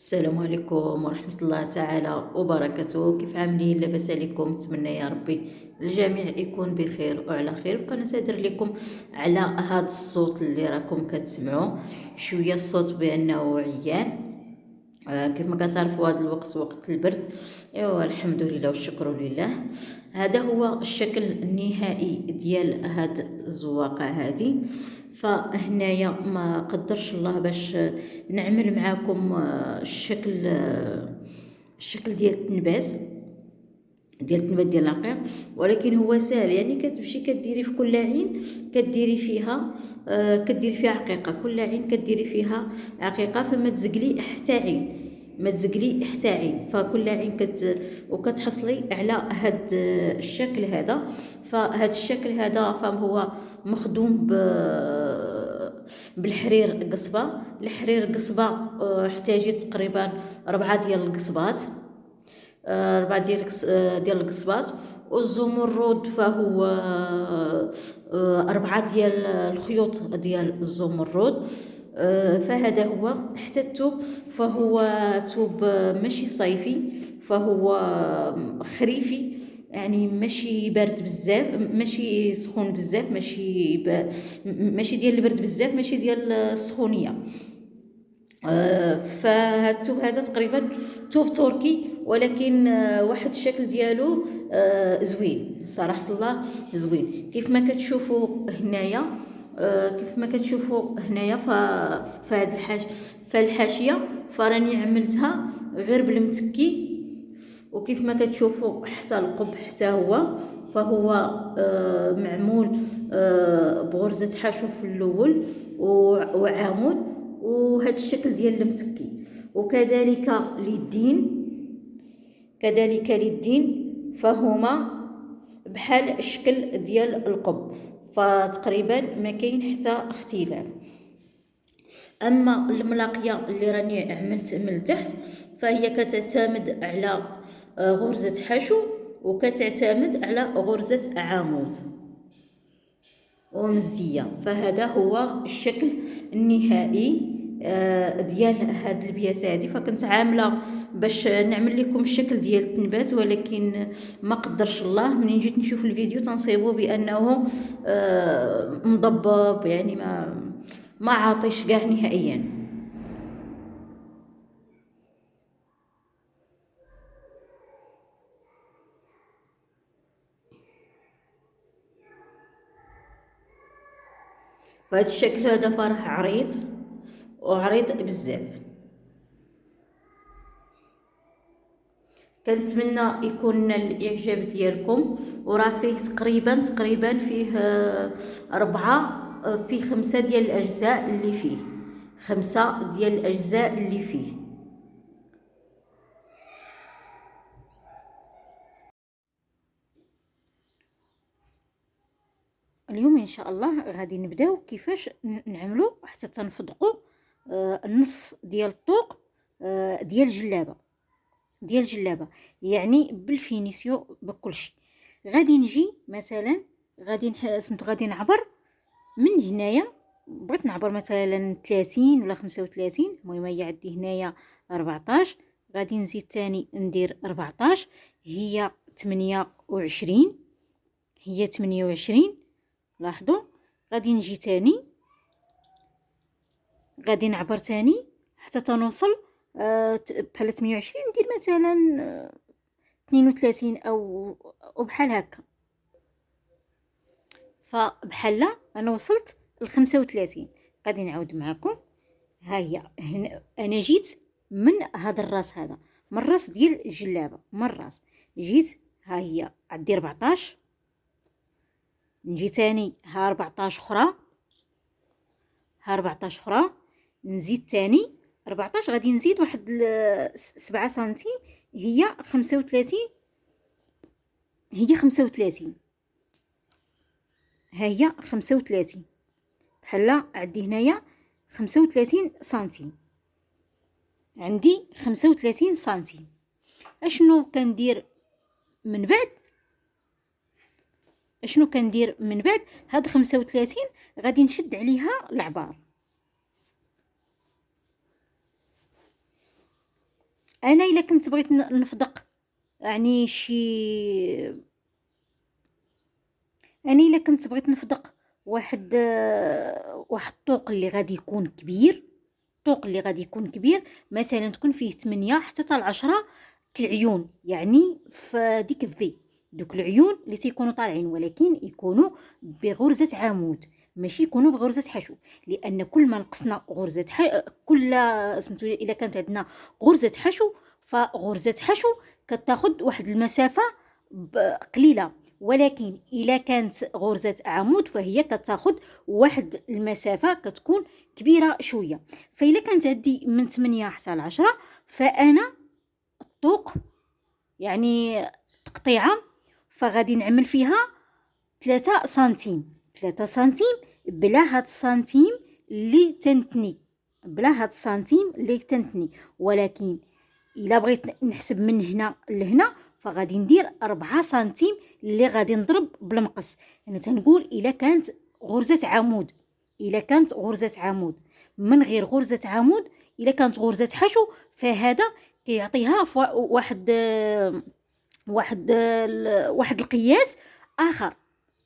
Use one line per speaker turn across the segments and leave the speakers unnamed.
السلام عليكم ورحمة الله تعالى وبركاته. كيف عاملين؟ لاباس عليكم؟ نتمنى يا ربي الجميع يكون بخير وعلى خير. وكنعتذر لكم على هذا الصوت اللي راكم كتسمعوا، شويه الصوت بانه عيان. كيف ما كتعرفوا هذا الوقت وقت البرد. ايوا الحمد لله والشكر لله. هذا هو الشكل النهائي ديال هاد الزواقه هذه. فهنايا ما قدرش الله باش نعمل معاكم الشكل ديال التنبات ديال العقيق، ولكن هو سهل. يعني كتمشي كديري في كل عين كديري فيها عقيقه، كل عين كديري فيها عقيقه، فما تزقلي حتى عين، ما تزقلي حتى عين، فكل عين وكتحصلي على هاد الشكل هذا. فهاد الشكل هذا فهو مخدوم بالحرير قصبه. الحرير قصبه احتاجت تقريبا 4 ديال القصبات، 4 ديال القصبات. والزمرد فهو 4 ديال الخيوط ديال الزمرد. فهذا هو. حتى الثوب فهو ثوب ماشي صيفي، فهو خريفي، يعني ماشي بارد بزاف، ماشي سخون بزاف، ماشي ديال البرد بزاف، ماشي ديال السخونيه. فهاد الثوب هذا تقريبا ثوب تركي، ولكن واحد الشكل ديالو زوين صراحه الله، زوين. كيف ما كتشوفوا هنايا، فالحاشيه فراني عملتها غير بالمتكي. وكيف ما كتشوفوا حتى القب حتى هو فهو معمول بغرزه حشو في الاول وعامود، وهذا الشكل ديال المتكي. وكذلك اليدين فهما بحال الشكل ديال القب، فتقريبا ما كاين حتى اختلاف. اما الملاقيه اللي راني عملت من التحت فهي كتعتمد على غرزه حشو، وكتعتمد على غرزه عمود ومزيه. فهذا هو الشكل النهائي ديال هاد البياسه هذه. فكنت عامله باش نعمل لكم الشكل ديال التنبات، ولكن ما قدرش الله. منين جيت نشوف الفيديو تنصيبو بانه مضبب، يعني ما عاطيش كاع نهائيا. فهاد الشكل هذا فرح عريض وعريض بزاف. كنتمنى يكون الاعجاب ديالكم. وراه فيه تقريبا فيه 5 ديال الاجزاء اللي فيه، 5 ديال الاجزاء اللي فيه. اليوم ان شاء الله غادي نبداو كيفاش نعملو حتى تنفضقوا النص ديال الطوق ديال الجلابه، يعني بالفينيسيو بكل شيء. غادي نجي مثلا غادي نعبر من هنايا. بغيت نعبر مثلا 30 ولا 35، المهم هي عندي هنايا 14. غادي نزيد تاني ندير 14، هي 28، هي 28. لاحظوا. غادي نجي تاني، غادي نعبر تاني حتى تنوصل بحال 28. ندير مثلا 32 او بحال هكا. فبحال انا وصلت ل 35. غادي نعاود معكم. ها هي هنا انا جيت من هذا الراس، هذا من الراس ديال الجلابه، من الراس جيت. ها هي عندي 14، نجي تاني ها 14 اخرى، ها 14 اخرى، نزيد تاني 14. غادي نزيد واحد 7 سنتي، هي 35، هي 35. ها هي 35. بحال عندي هنايا 35 سنتيم، عندي 35 سنتيم. اشنو كندير من بعد؟ هاد 35 غادي نشد عليها العبار.
انا الا كنت بغيت نفدق يعني شي، انا الا كنت بغيت نفدق واحد الطوق اللي غادي يكون كبير، الطوق اللي غادي يكون كبير مثلا تكون فيه 8 حتى حتى 10 العيون، يعني في ديك في دوك العيون اللي تيكونوا طالعين، ولكن يكونوا بغرزة عمود، ماشي يكونوا بغرزة حشو، لان كل ما نقصنا غرزة كل سميتو الا كانت عندنا غرزة حشو، فغرزة حشو كتاخد واحد المسافة قليلة، ولكن الا كانت غرزة عمود فهي كتاخد واحد المسافة كتكون كبيرة شوية. فإلا كانت عندي من 8 حتى ل 10، فأنا الطوق يعني تقطيعة فغادي نعمل فيها 3 سنتيم، 3 سنتيم بلا هاد السنتيم اللي تنتني، بلا هاد السنتيم اللي تنتني. ولكن الا بغيت نحسب من هنا لهنا فغادي ندير 4 سنتيم اللي غادي نضرب بالمقص. انا تنقول الا كانت غرزة عمود، الا كانت غرزة عمود من غير غرزة عمود، الا كانت غرزة حشو فهذا كيعطيها واحد واحد القياس اخر،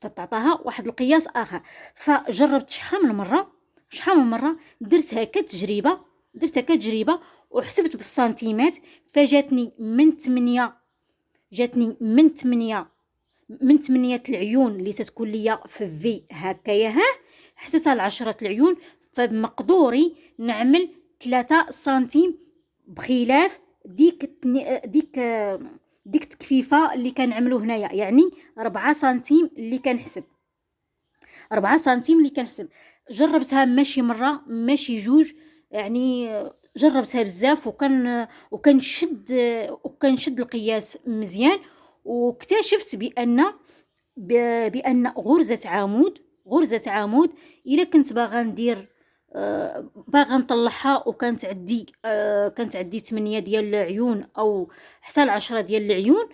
تعطاها واحد القياس اخر. فجربت شحال من مره درت هكا تجربه، وحسبت بالسنتيمات، فجاتني من 8، جاتني من 8 العيون اللي تتكون ليا في هكايا حتى ل 10 العيون، فبمقدوري نعمل 3 سنتيم، بخلاف ديك التكفيفه اللي كنعملو هنايا، يعني 4 سنتيم اللي كنحسب، 4 سنتيم اللي كنحسب. جربتها ماشي مره ماشي جوج، يعني جربتها بزاف، وكنشد القياس مزيان، واكتشفت بان غرزة عمود الا كنت باغا ندير باغا نطلعها كانت عندي 8 ديال العيون او حتى ل 10 ديال العيون،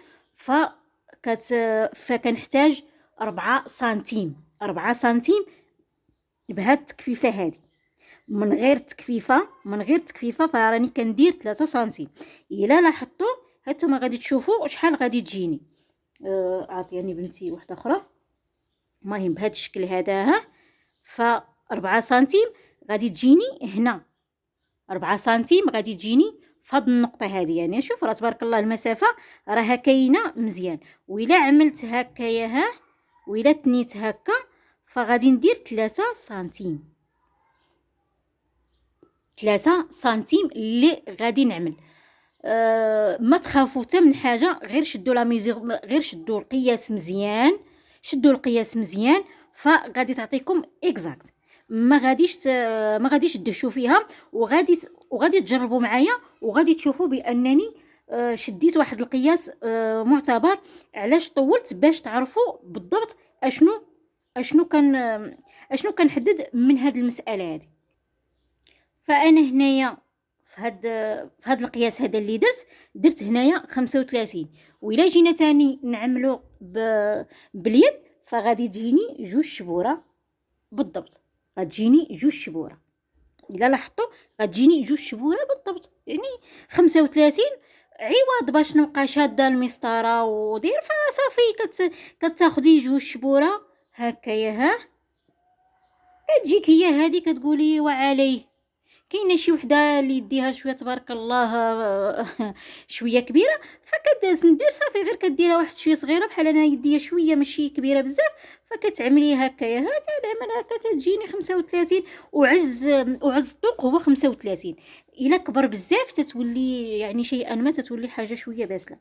فكنحتاج 4 سنتيم، 4 سنتيم بهاد التكفيفه هذه. من غير تكفيفه فراني كندير 3 سنتيم. الا لاحظتوا هانتوما غادي تشوفوا شحال غادي تجيني. عطيني بنتي واحده اخرى. المهم بهذا الشكل هذا، ف 4 سنتيم غادي تجيني هنا، 4 سنتيم غادي تجيني في هاد النقطه هذه. يعني شوف راه تبارك الله المسافه راها كاينه مزيان. وإلا عملت هكايا وإلا تنيت هكا فغادي ندير 3 سنتيم، 3 سنتيم اللي غادي نعمل. ما تخافوا حتى من حاجه، غير شدوا لا ميزور، غير شدوا القياس مزيان، فغادي تعطيكم اكزاكت. ما غاديش تدهشوا فيها، وغادي تجربوا معايا، وغادي تشوفوا بانني شديت واحد القياس معتبر. علاش طولت؟ باش تعرفوا بالضبط اشنو كنحدد من هاد المساله هذه. فانا هنايا في هاد القياس هذا اللي درت هنايا 35. وإلا جينا تاني نعملو باليد فغادي تجيني 2 شبوره بالضبط، غتجيني 2 شبوره. الا لاحظتوا غتجيني 2 شبوره بالضبط، يعني 35 عوض باش نبقى شاده المسطره ودير، فصافي كتاخدي 2 شبوره هكايا. كتجيك هي هذه كتقولي وعليه. كاينه شي وحده اللي يديها شويه تبارك الله شويه كبيره، فكداز ندير صافي، غير كديرها واحد شويه صغيره بحال انا يديا شويه ماشي كبيره بزاف، فكتعملي هكايا نعمل هكا تجيني 35. وعز الطوق هو 35. الا كبر بزاف تتولي يعني شيئا ما تتولي حاجه شويه باسله.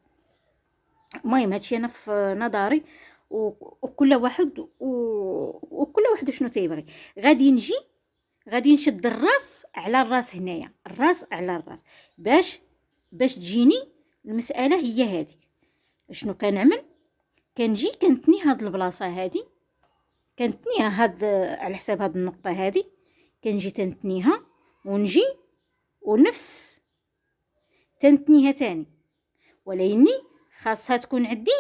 المهم هادشي انا في نظري، وكل واحد شنو تيبغي. غادي نشد الراس على الراس هنايا، الراس على الراس، باش تجيني المساله هي هذيك. شنو كنعمل؟ كنجي كنتني هاد البلاصه هذه، كنتنيها على حساب هاد النقطه هذه، كنجي تنتنيها ونجي ونفس تنتنيها تاني، ولكن خاصها تكون عندي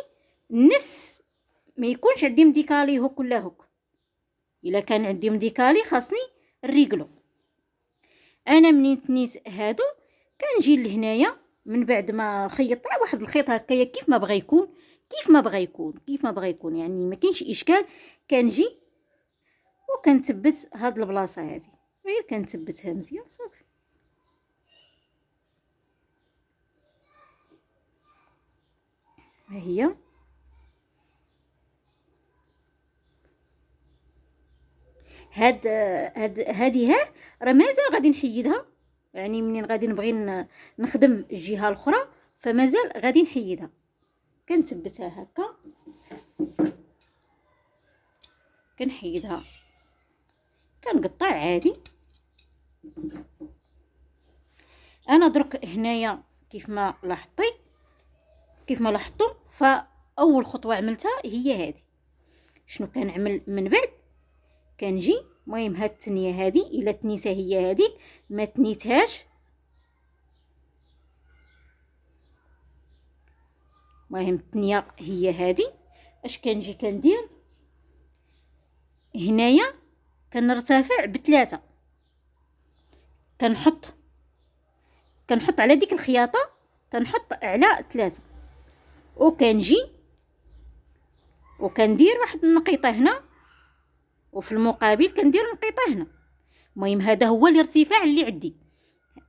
نفس، ما يكونش عندي مديكالي هوك ولا هوك. الا كان عندي مديكالي خاصني الريقلو. انا منين تنيت هادو كنجي لهنايا من بعد ما خيطت راه واحد الخيط هكايا كيف ما بغى يكون، كيف ما بغى يكون، كيف ما بغى يكون، يعني ما كاينش اشكال. كنجي وكنثبت هاد البلاصه هادي، غير كنثبتها مزيان صافي. ها هي هادي راه مازال غادي نحيدها، يعني منين غادي نبغي نخدم الجهه الاخرى فمازال غادي نحيدها. كنثبتها هكا، كنحيدها، كنقطع عادي. انا درك هنايا كيف ما لاحظتي، كيف ما لاحظتوا، فاول خطوه عملتها هي هذه. شنو كنعمل من بعد؟ كنجي المهم هاد التنيه هذه الا تنيتها هي هذيك، ما تنيتهاش، المهم التنيه هي هذه. اش كنجي كندير هنايا؟ كنرتفع بثلاثه، كنحط على ديك الخياطه، كنحط على ثلاثه، وكنجي وكندير واحد النقيطه هنا، وفي المقابل كندير نقيطه هنا. المهم هذا هو الارتفاع اللي عندي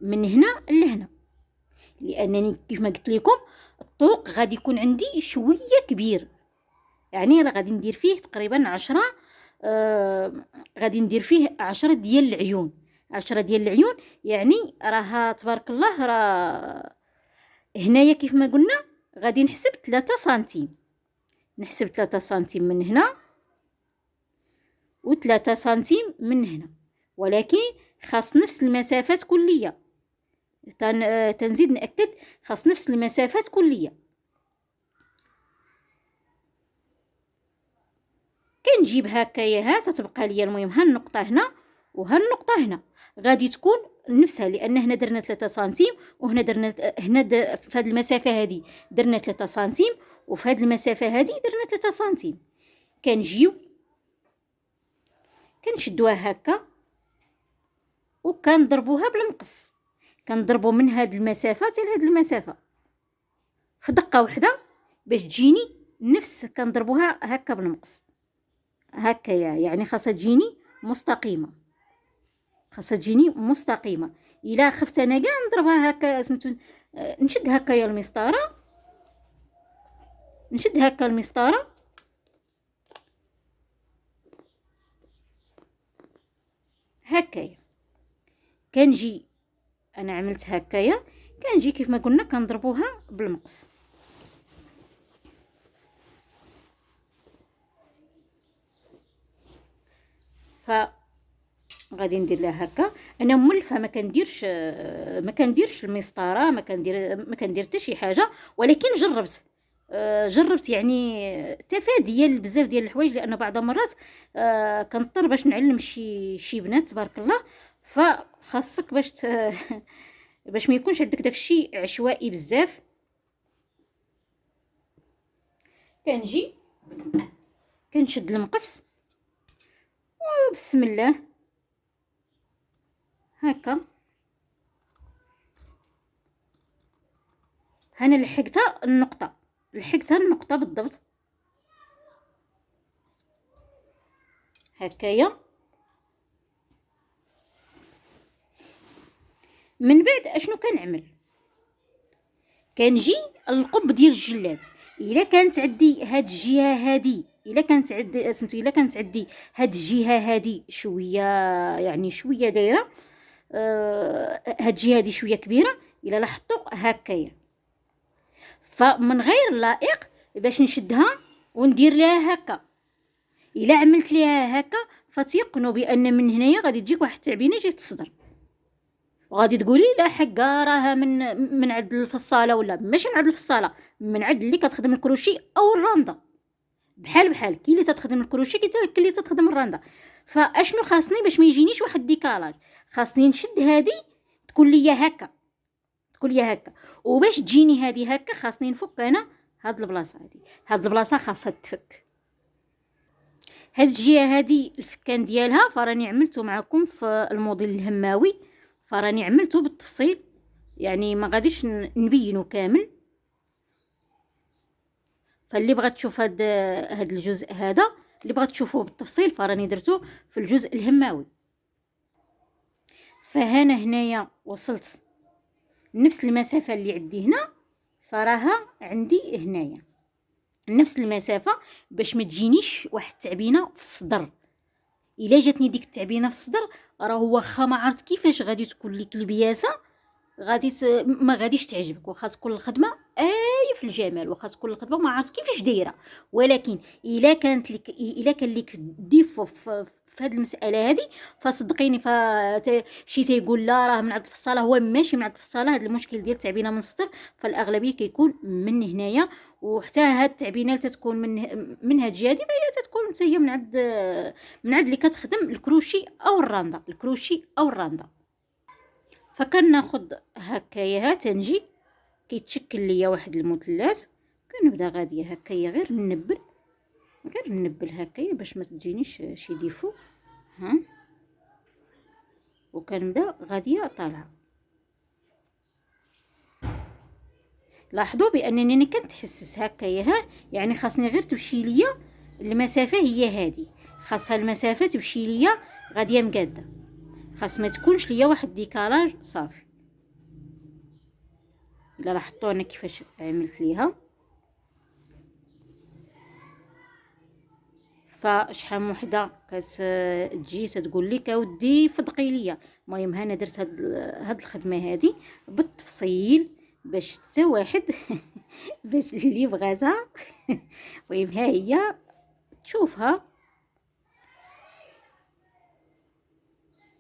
من هنا لهنا، لانني كيف ما قلت لكم الطوق غادي يكون عندي شويه كبير، يعني راه غادي ندير فيه تقريبا 10 غادي ندير فيه 10 ديال العيون. 10 ديال العيون يعني راه تبارك الله. راه هنايا كيف ما قلنا غادي نحسب 3 سنتيم، نحسب 3 سنتيم من هنا و3 سنتيم من هنا، ولكن خاص نفس المسافات كلية. تنزيد نأكد خاص نفس المسافات كلية. كنجيب هكايا، ها تتبقى ليا المهم ها النقطة هنا وها النقطة هنا غادي تكون نفسها، لأن هنا درنا 3 سنتيم وهنا درنا في هذه المسافة هذه درنا 3 سنتيم، وفي هذه المسافة هذه درنا 3 سنتيم. كنجيو كنشدوها هكا وكنضربوها بالمقص، كنضربو من هاد المسافه حتى لهاد المسافه في دقه واحده باش تجيني نفس. كنضربوها هكا بالمقص هكايا، يعني خاصها تجيني مستقيمه، خاصها تجيني مستقيمه. الا خفت انا كاع نضربها هكا سميتو نشد هكايا المسطره، نشد هكا المسطره هكايا. كنجي انا عملت هكايا، كنجي كيف ما قلنا كنضربوها بالمقص. ف غادي ندير لها هكا. انا مولفه ما كنديرش المسطره، ما كندير حتى شي حاجه، ولكن جربت يعني تفاديا بزاف ديال الحوايج، لان بعض المرات كنضطر باش نعلم شي بنات تبارك الله، فخاصك باش ما يكونش عندك داكشي عشوائي بزاف. كنجي كنشد المقص وبسم الله هكا. هنا لحقتها النقطه بالضبط هكايا. من بعد اشنو كنعمل؟ كنجي القب ديال الجلاب. الا كانت عندي هاد الجهه هادي، الا كانت عندي هاد الجهه هادي شويه، يعني شويه دايره، هاد الجهه هادي شويه كبيره، الا لاحظتوا هكايا، فمن غير لائق باش نشدها وندير لها هكا. الا عملت ليها هكا فتيقنوا بان من هنايا غادي تجيك واحد التعبينه جات تصدر، وغادي تقولي لا حقا راها من عند الفصاله، ولا ماشي من عند الفصاله، من عند اللي كتخدم الكروشي او الراندا. بحال كاين اللي تتخدم الكروشي، كاين اللي تتخدم الراندا. فاشنو خاصني باش ما يجينيش واحد الديكالاج؟ خاصني نشد هذه تكون ليا هكا، وباش تجيني هذه هكا خاصني نفك انا هاد البلاصه هاد البلاصه خاصها تفك. هاد الجهه هذه الفكان ديالها فراني عملته معكم في الموديل الهماوي، فراني عملته بالتفصيل يعني ما غاديش نبينو كامل. فاللي بغات تشوف هاد الجزء هذا، اللي بغات تشوفوه بالتفصيل، فراني درتو في الجزء الهماوي. فهنا هنايا وصلت نفس المسافه اللي عندي هنا، فراها عندي هنايا نفس المسافه، باش ما تجينيش واحد التعبينه في الصدر. الا جاتني ديك التعبينه في الصدر، راه واخا ما عرفت كيفاش غادي تكون لك البياسه، ما غاديش تعجبك. واخا تكون الخدمه في الجمال، واخا تكون الخدمه ما عرفت كيفاش دايره، ولكن الا كان لك ديفو في هذه المساله هذه، فصدقيني شي تيقول لا راه من عند الفصاله، هو ماشي من عند الفصاله. هذا المشكل ديال التعبينه من الصدر فالاغلبيه كيكون من هنايا. وحتى هاد التعبينه اللي تتكون من هاد الجهه فهي تتكون حتى هي من عند اللي كتخدم الكروشي او الراندا، الكروشي او الراندا. فكناخد هكايا تنجي كيتشكل ليا واحد المثلث، كنبدا غاديه هكايا غير ننبل هكايا باش ما تجينيش شي ديفو. ها، وكنبدا غاديه طالعه. لاحظوا بانني كنتحسس هكايا، ها يعني خاصني غير تمشي ليا المسافه هي هذه، خاصها المسافه تمشي ليا غاديه مقاده، خاص ما تكونش ليا واحد ديكالاج صافي. الا لاحظتوا انا كيفاش عملت ليها. فشحال من وحده كتجي تقول لك اودي فدقي ليا. المهم انا درت هاد الخدمه هذه بالتفصيل باش حتى واحد باش اللي بغاتها المهم ها هي تشوفها.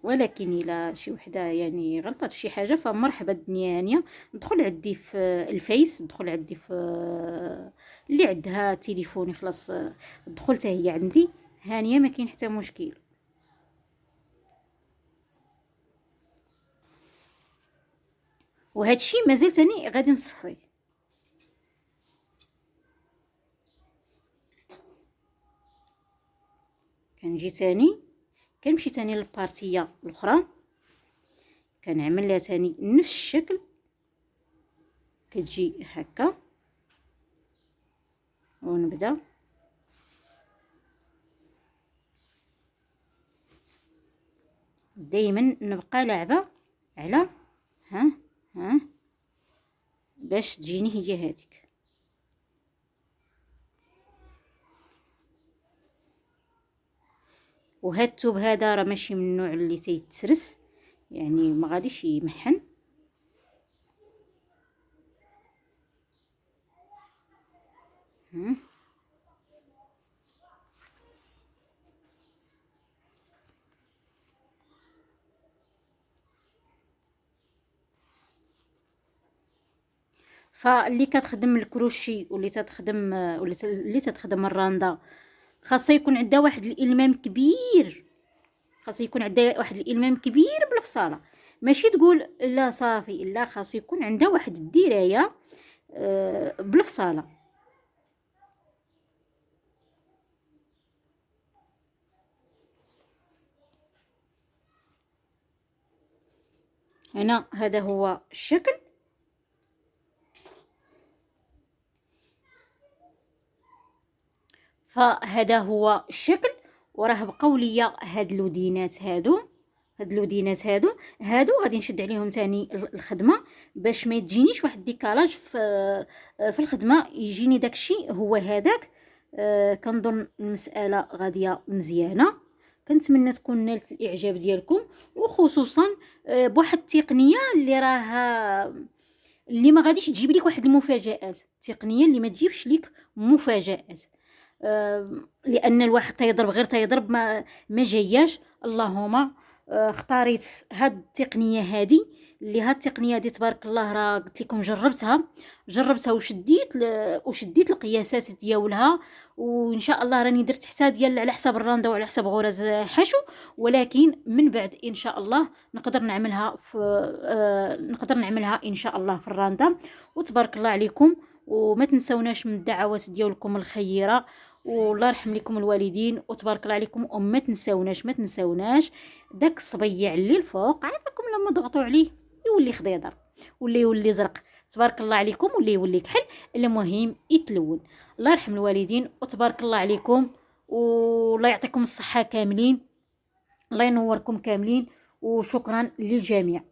ولكن الا شي وحده يعني غلطات في شي حاجه فمرحبا، الدنيا هانيه. ندخل عندي في الفيس، ندخل عندي في اللي عندها تليفوني خلاص، دخلت هي عندي هانيه، ما كاين حتى مشكل. وهذا الشيء مازال تاني غادي نصفيه. كنجي تاني كنمشي تاني للبارتيه الاخرى، كنعمل لها تاني نفس الشكل، كتجي هكا ونبدا دائما نبقى لعبه على ها باش تجيني هي هذيك. وهاد الثوب هذا راه ماشي من النوع اللي تيتسرس، يعني ما غاديش يمحن. فاللي كتخدم الكروشي واللي تتخدم الراندا خاصه يكون عندها واحد الالمام كبير، بالفصاله. ماشي تقول لا صافي، لا خاص يكون عندها واحد الدرايه بالفصاله. هنا هذا هو الشكل. فهذا هو الشكل. وراه بقاو ليا هاد اللودينات هادو غادي نشد عليهم تاني الخدمه باش ما تجينيش واحد الديكالاج في الخدمه، يجيني داكشي هو هذاك. كنظن المساله غاديه مزيانه. كنتمنى تكون نالت الاعجاب ديالكم، وخصوصا بواحد التقنيه اللي ما غاديش تجيب لك واحد المفاجآت، التقنيه اللي ما تجيبش لك مفاجآت. لان الواحد تيضرب ما جاياش. اللهم اختاريت هاد التقنيه هذه، هاد التقنيه هذه تبارك الله راه قلت لكم جربتها وشديت القياسات ديالها، وان شاء الله راني درت حتى ديال على حساب الراندا وعلى حساب غرز حشو. ولكن من بعد ان شاء الله نقدر نعملها ان شاء الله في الراندا. وتبارك الله عليكم، وما تنسوناش من الدعوات ديالكم الخيره، والله يرحم لكم الوالدين، وتبارك الله عليكم. وما تنسوناش داك الصبيع اللي الفوق، عافاكم لما ضغطوا عليه يولي خضيضر. ولا يولي زرق، تبارك الله عليكم، ولا يولي كحل، المهم يتلون. الله يرحم الوالدين وتبارك الله عليكم، والله يعطيكم الصحة كاملين، الله ينوركم كاملين، وشكرا للجميع.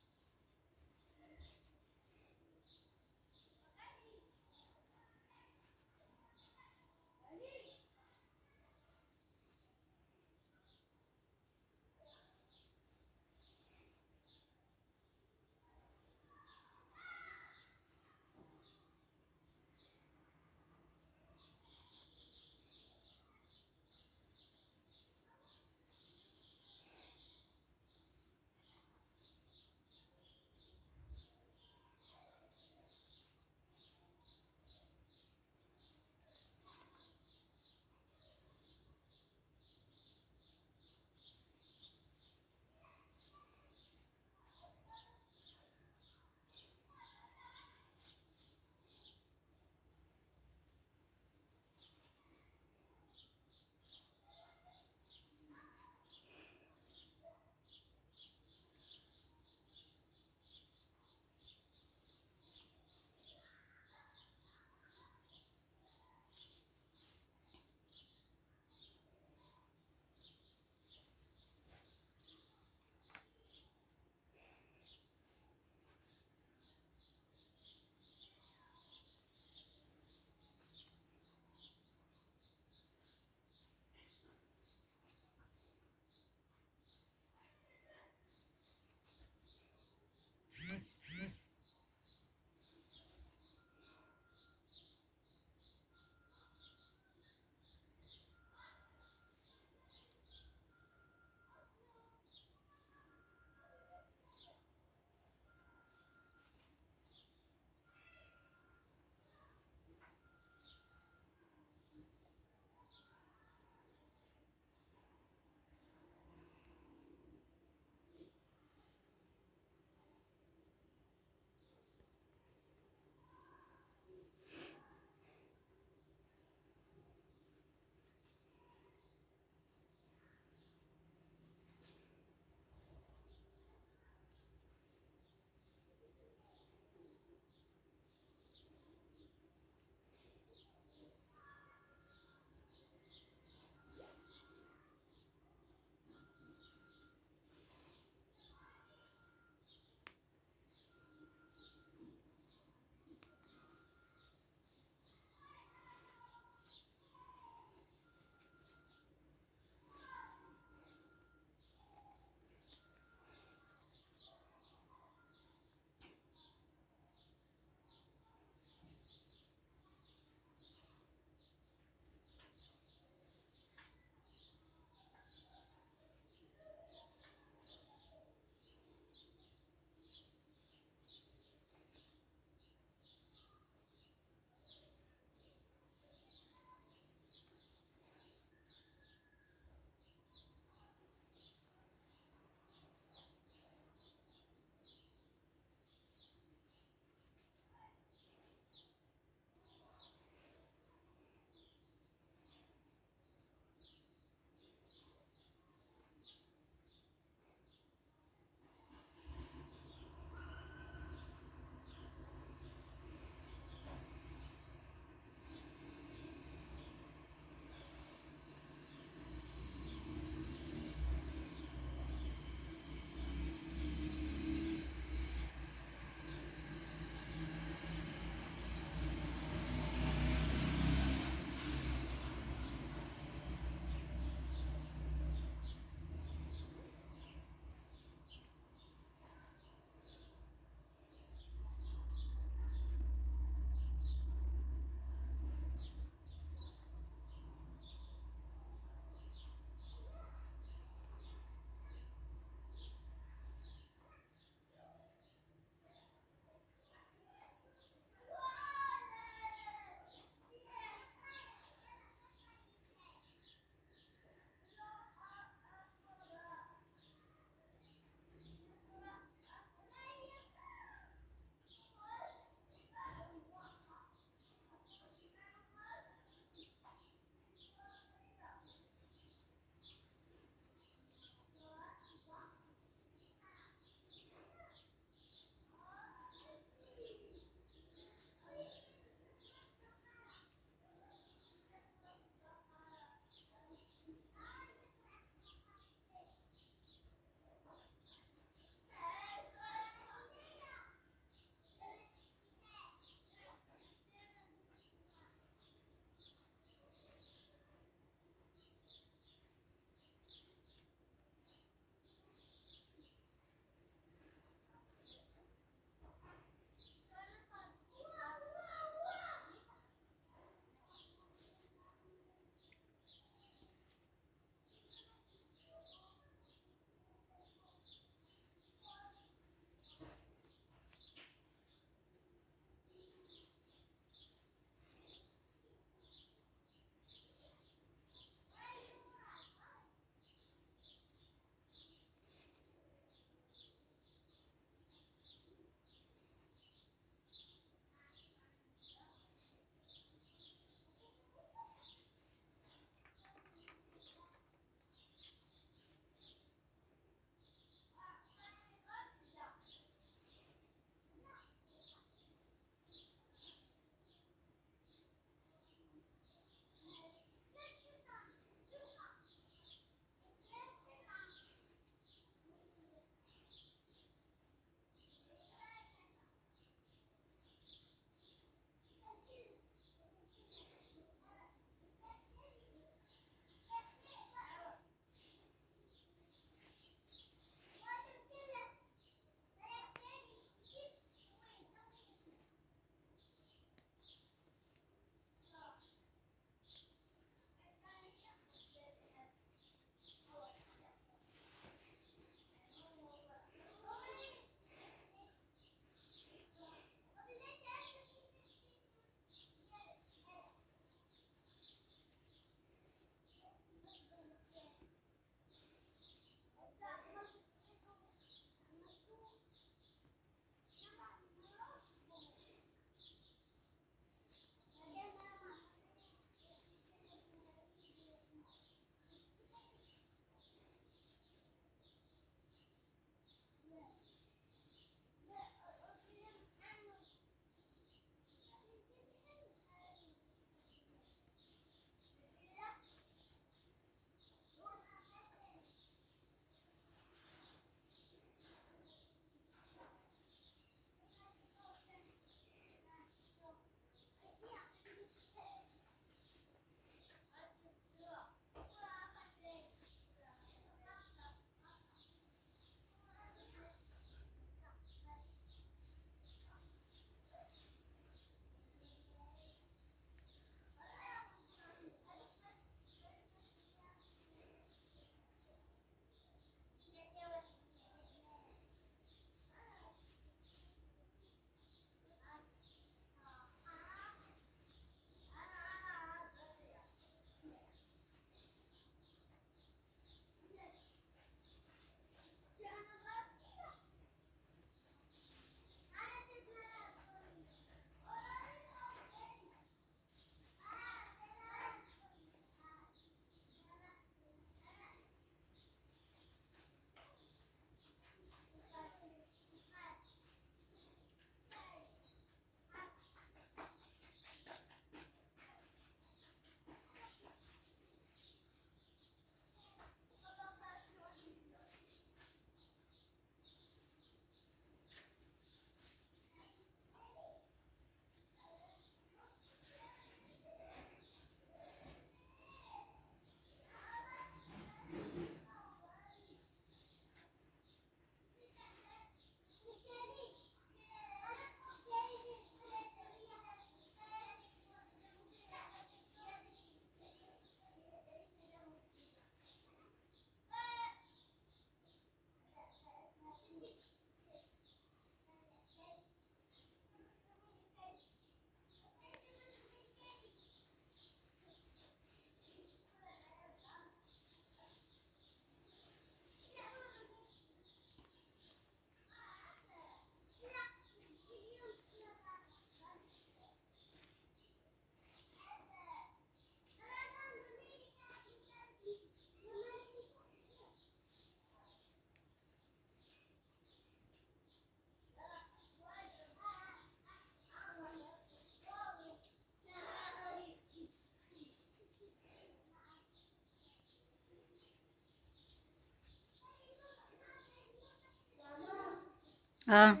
اه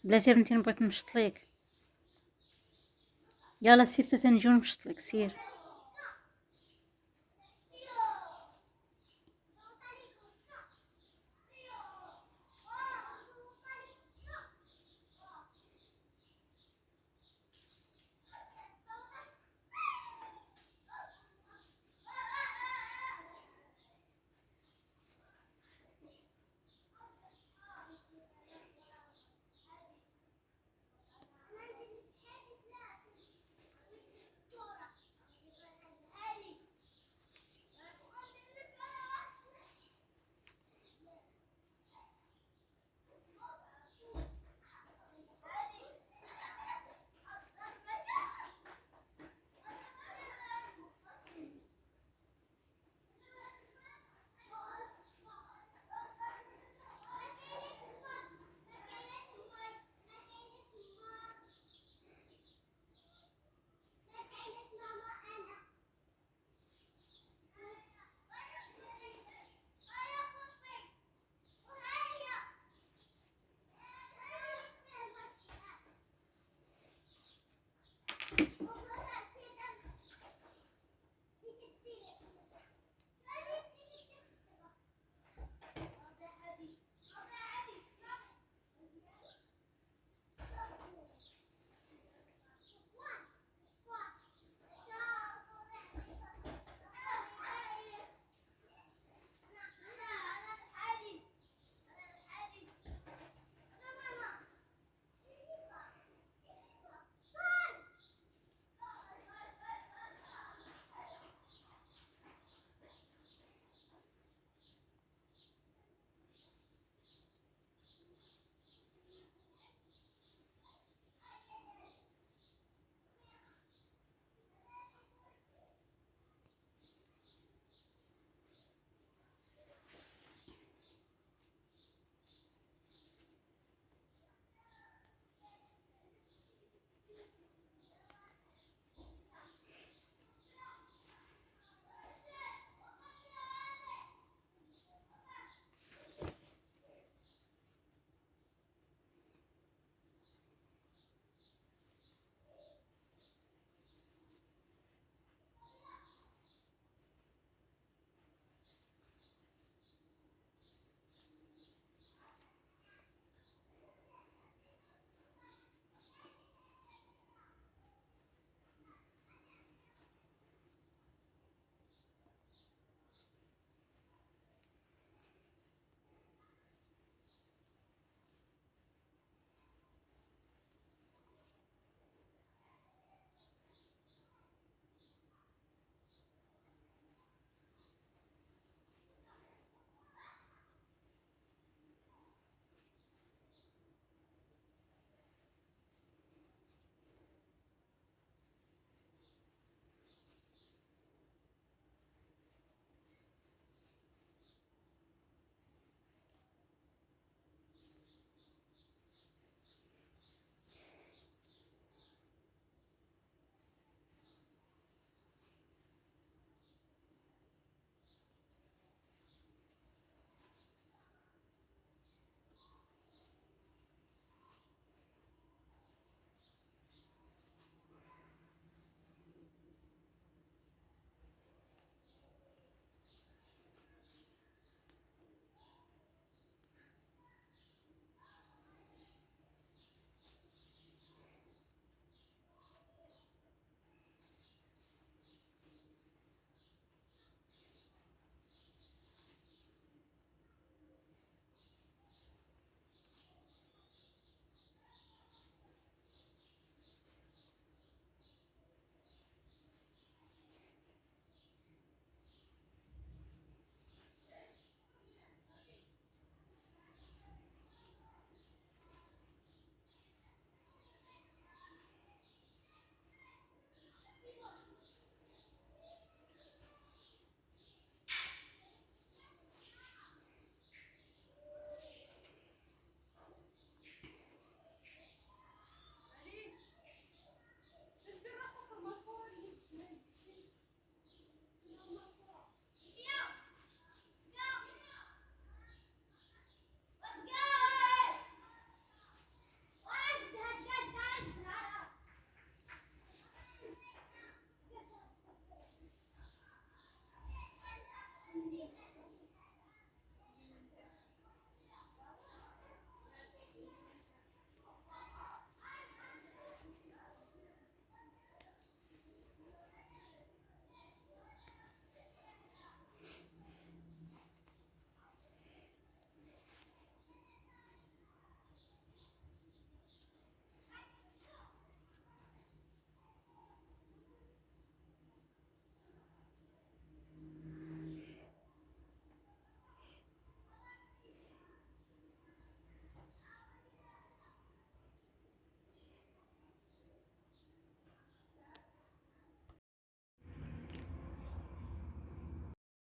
بلاتي بنتي بغيت نمشط ليك. يلا سير تنجيو نمشط لك، سير.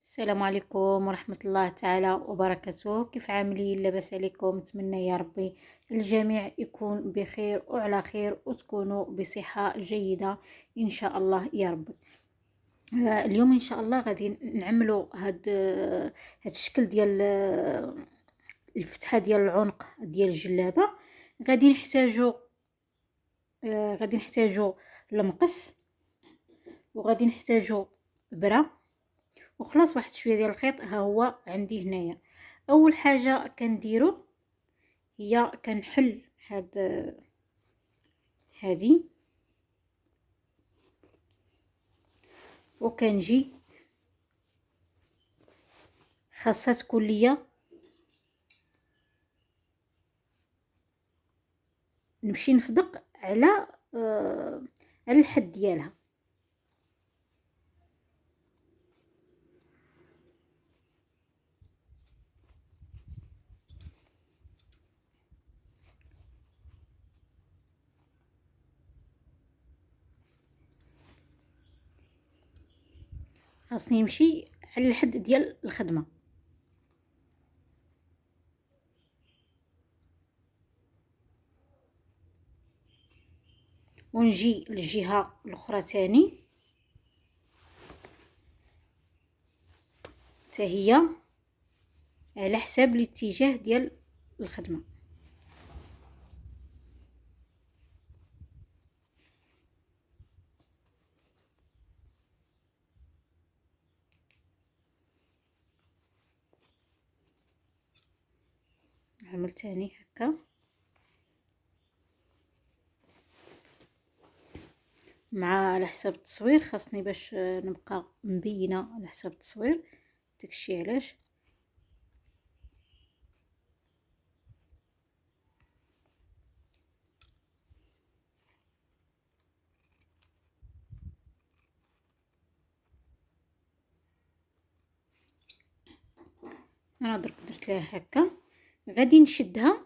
السلام عليكم ورحمة الله تعالى وبركاته. كيف عاملين؟ لاباس عليكم؟ نتمنى يا ربي الجميع يكون بخير وعلى خير وتكونوا بصحة جيدة ان شاء الله يا رب. اليوم ان شاء الله غادي نعملوا هاد الشكل ديال الفتحة ديال العنق ديال الجلابة. غادي نحتاجو المقص، وغادي نحتاجو ابره، وخلاص واحد شويه ديال الخيط ها هو عندي هنايا. اول حاجه كنديرو هي كنحل هادي وكنجي خاصها تكون ليا نمشي نفدق على الحد ديالها. خاصني نمشي على الحد ديال الخدمه، ونجي للجهه الاخرى تاني حتى هي على حساب الاتجاه ديال الخدمه. عمل تاني هكا مع على حساب التصوير، خاصني باش نبقى مبينه على حساب التصوير، داكشي علاش. انا درت لها هكا، غادي نشدها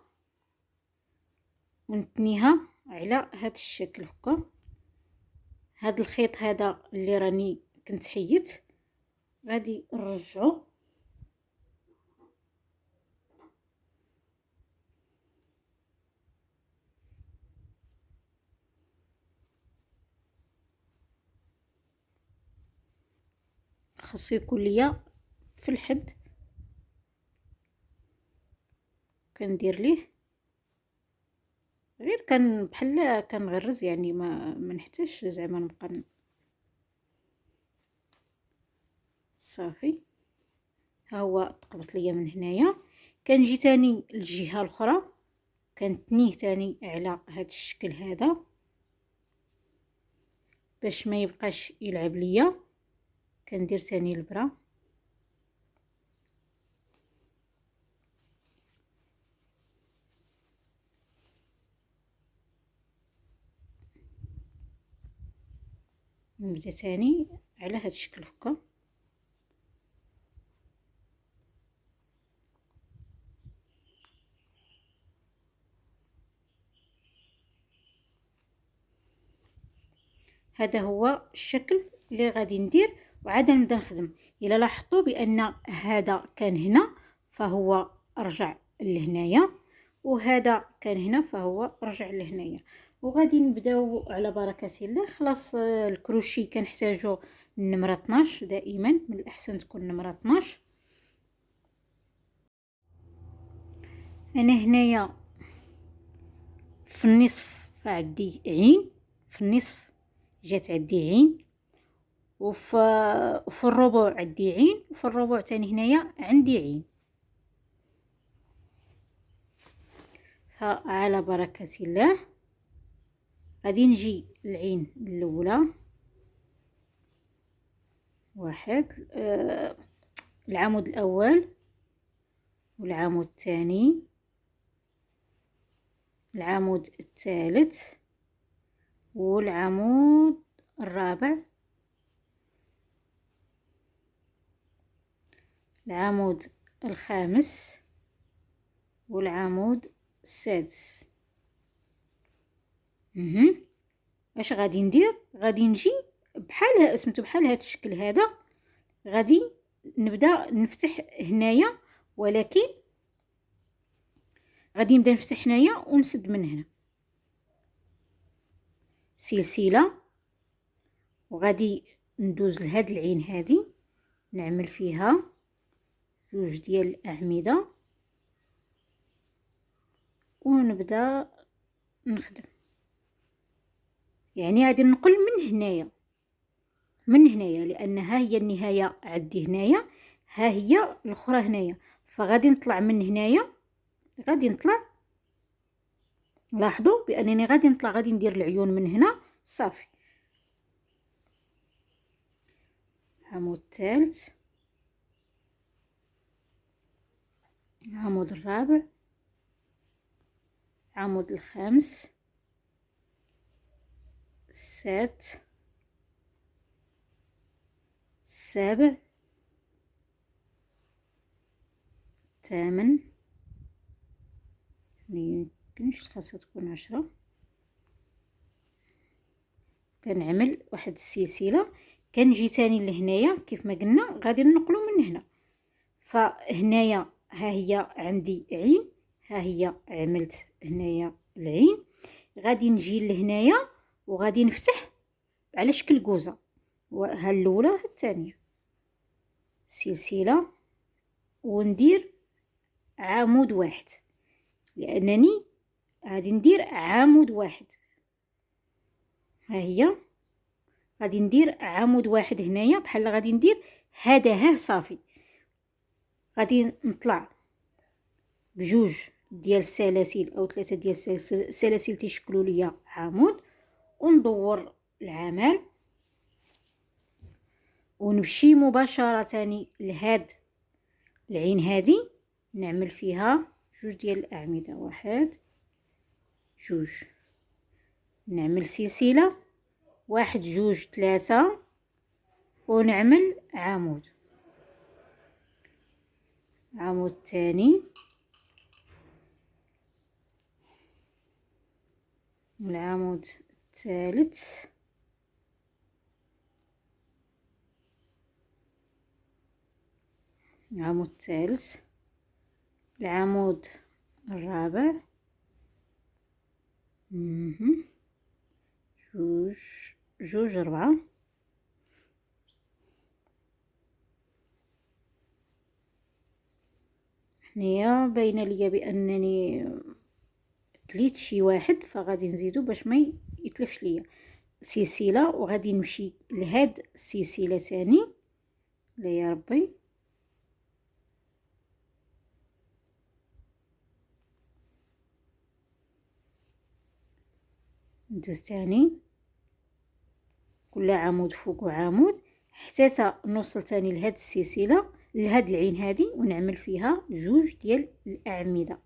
ونتنيها على هذا الشكل هكا. هذا الخيط هذا اللي راني كنت حيت غادي نرجعو خاصو يكون ليا في الحد. كندير ليه غير كان بحال كنغرز، يعني ما نحتاجش زعما نبقى صافي. ها هو تقبط ليا من هنايا. كنجي تاني للجهه الاخرى كنتنيه تاني على هذا الشكل هذا باش ما يبقاش يلعب ليا. كندير تاني البرا نبدا تاني على هذا الشكل هكا. هذا هو الشكل اللي غادي ندير وعاد نبدا نخدم. الا لاحظتوا بان هذا كان هنا فهو رجع لهنايا، وهذا كان هنا فهو رجع لهنايا. وغادي نبداو على بركه الله. خلاص الكروشي كنحتاجو النمره 12، دائما من الاحسن تكون النمره 12. انا هنايا في النصف فعندي عين، في النصف جات عندي عين، وفي الربع عندي عين، وفي الربع تاني هنايا عندي عين. فعلى بركة الله غادي نجي العين الاولى، واحد العمود الاول، والعمود الثاني، العمود الثالث، والعمود الرابع، العمود الخامس، والعمود السادس. اش غادي ندير؟ غادي نجي بحال سميتو بحال هذا الشكل هذا، غادي نبدا نفتح هنايا، ولكن غادي نبدا نفتح هنايا ونسد من هنا سلسله، وغادي ندوز لهاد العين هذه نعمل فيها جوج ديال الاعمده ونبدا نخدم. يعني غادي ننقل من هنايا لان ها هي النهايه عندي هنايا، ها هي الاخرى هنايا، فغادي نطلع من هنايا، غادي نطلع. لاحظوا بانني غادي نطلع، غادي ندير العيون من هنا صافي. العمود الثالث، العمود الرابع، العمود الخامس، السادس، السابع، الثامن، ميمكنش خاصها تكون 10. كنعمل واحد السلسله، كنجي تاني لهنايا كيف ما قلنا غادي ننقلو من هنا. فهنايا ها هي عندي عين، ها هي عملت هنايا العين، غادي نجي لهنايا وغادي نفتح على شكل قوزه، وها الاولى ها الثانيه سلسله، وندير عمود واحد، لانني غادي ندير عمود واحد. ها هي غادي ندير عمود واحد هنايا بحال غادي ندير هذا صافي. غادي نطلع بجوج ديال السلاسل او 3 ديال السلاسل تيشكلوا ليا عمود، وندور العمل ونمشي مباشره لهاد العين هذه نعمل فيها جوج ديال الاعمده، واحد جوج، نعمل سلسله، واحد جوج 3 ونعمل عمود. عمود تاني، العمود الثالث، العمود الثالث، العمود الرابع، جوج 4، هنايا باينه ليا بانني كليت شي واحد، فغادي نزيدو باش ما يتلفش ليا سلسله، وغادي نمشي لهاد السلسله ثاني لا يا ربي، ندوز تاني كل عمود فوق عمود حتى نوصل تاني لهاد السلسله لهاد العين هذه ونعمل فيها جوج ديال الاعمده.